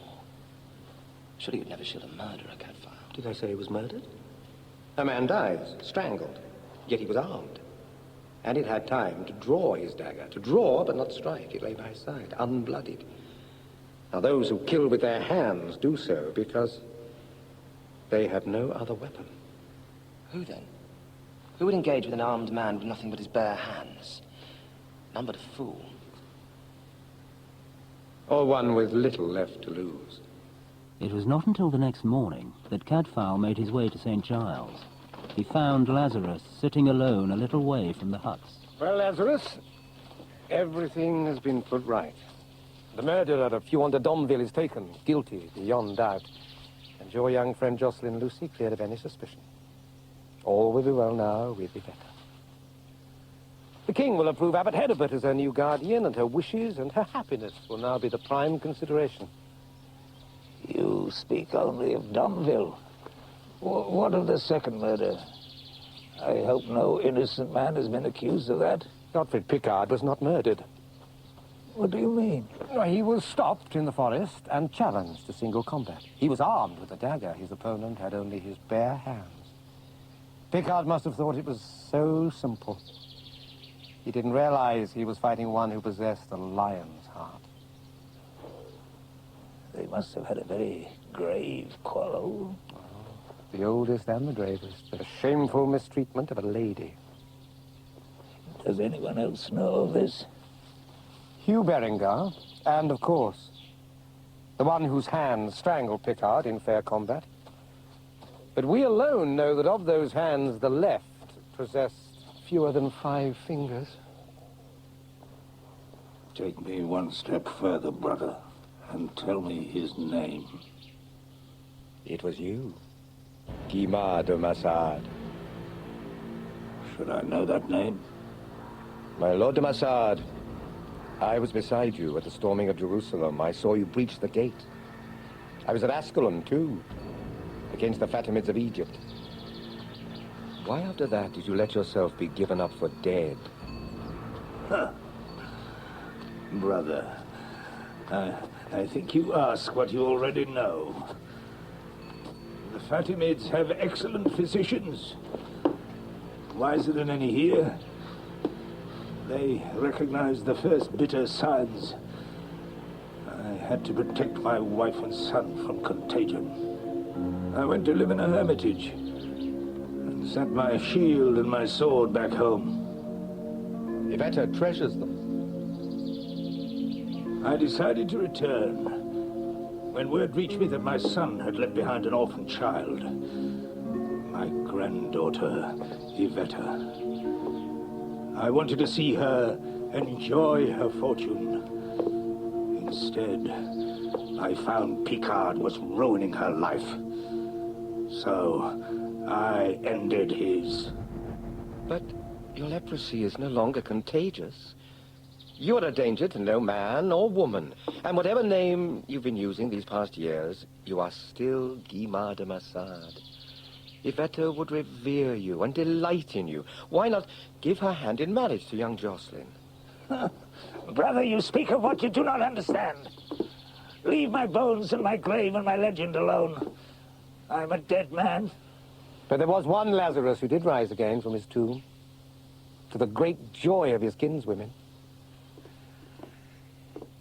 Surely you'd never shield a murderer, Cadfael. Did I say he was murdered? A man dies, strangled, yet he was armed. And it had time to draw his dagger. To draw, but not strike. It lay by his side, unbloodied. Now, those who kill with their hands do so because they have no other weapon. Who, then? Who would engage with an armed man with nothing but his bare hands? None but a fool. Or one with little left to lose. It was not until the next morning that Cadfael made his way to St. Giles. He found Lazarus sitting alone a little way from the huts. Well, Lazarus, everything has been put right. The murderer of Hugh Huan de Donville is taken, guilty beyond doubt. And your young friend Joselyn Lucy cleared of any suspicion. All will be well now with Iveta. The king will approve Abbot Hedibert as her new guardian, and her wishes and her happiness will now be the prime consideration. You speak only of Donville. What of the second murder? I hope no innocent man has been accused of that. Godfred Picard was not murdered. What do you mean? He was stopped in the forest and challenged to single combat. He was armed with a dagger. His opponent had only his bare hands. Picard must have thought it was so simple. He didn't realize he was fighting one who possessed a lion's heart. They must have had a very grave quarrel. The oldest and the gravest. The shameful mistreatment of a lady. Does anyone else know of this? Hugh Beringar, and of course, the one whose hands strangled Picard in fair combat. But we alone know that of those hands, the left possessed fewer than 5 fingers. Take me one step further, brother, and tell me his name. It was you, Iveta de Masard. Should I know that name? My Lord de Masard, I was beside you at the storming of Jerusalem. I saw you breach the gate. I was at Ascalon, too, against the Fatimids of Egypt. Why after that did you let yourself be given up for dead? Huh. Brother, I think you ask what you already know. The Fatimids have excellent physicians, wiser than any here. They recognized the first bitter signs. I had to protect my wife and son from contagion. I went to live in a hermitage and sent my shield and my sword back home. Iveta treasures them. I decided to return when word reached me that my son had left behind an orphan child. My granddaughter, Iveta. I wanted to see her enjoy her fortune. Instead, I found Picard was ruining her life. So, I ended his. But your leprosy is no longer contagious. You're a danger to no man or woman. And whatever name you've been using these past years, you are still Iveta de Masard. Iveta would revere you and delight in you. Why not give her hand in marriage to young Joselyn? Brother, you speak of what you do not understand. Leave my bones and my grave and my legend alone. I'm a dead man. But there was one Lazarus who did rise again from his tomb, to the great joy of his kinswomen.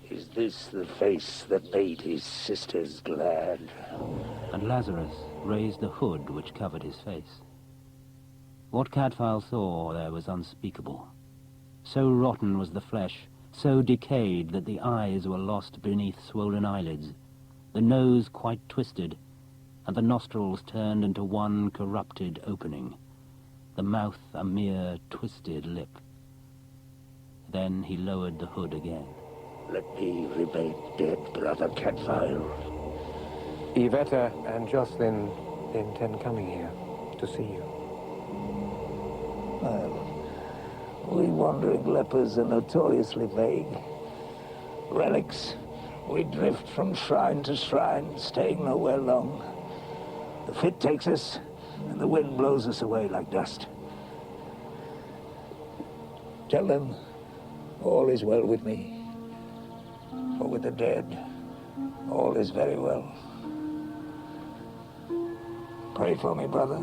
Is this the face that made his sisters glad? And Lazarus raised the hood which covered his face. What Cadfael saw there was unspeakable. So rotten was the flesh, so decayed that the eyes were lost beneath swollen eyelids, the nose quite twisted, and the nostrils turned into one corrupted opening, the mouth a mere twisted lip. Then he lowered the hood again. Let me remain dead, Brother Cadfael. Iveta and Joselyn intend coming here to see you. Well, we wandering lepers are notoriously vague. Relics, we drift from shrine to shrine, staying nowhere long. The fit takes us, and the wind blows us away like dust. Tell them all is well with me. For with the dead, all is very well. Pray for me, brother.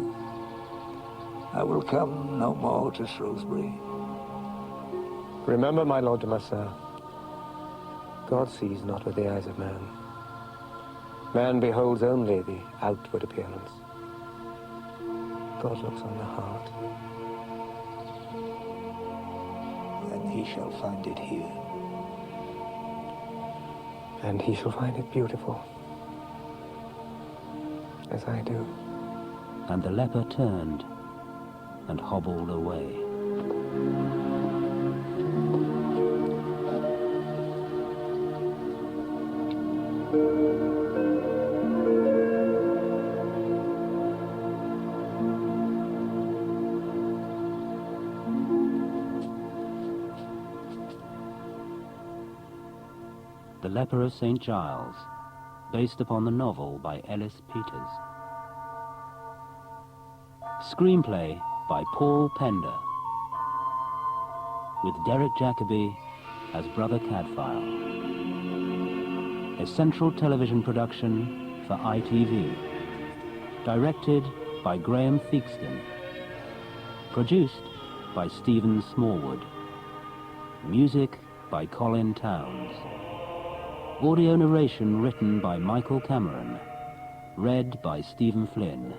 I will come no more to Shrewsbury. Remember, my Lord de Masard, God sees not with the eyes of man. Man beholds only the outward appearance. God looks on the heart. And he shall find it here. And he shall find it beautiful, as I do. And the leper turned and hobbled away. The Leper of St. Giles, based upon the novel by Ellis Peters. Screenplay by Paul Pender, with Derek Jacobi as Brother Cadfael. A central television production for ITV. Directed by Graham Theakston. Produced by Stephen Smallwood. Music by Colin Towns. Audio narration written by Michael Cameron. Read by Stephen Flynn.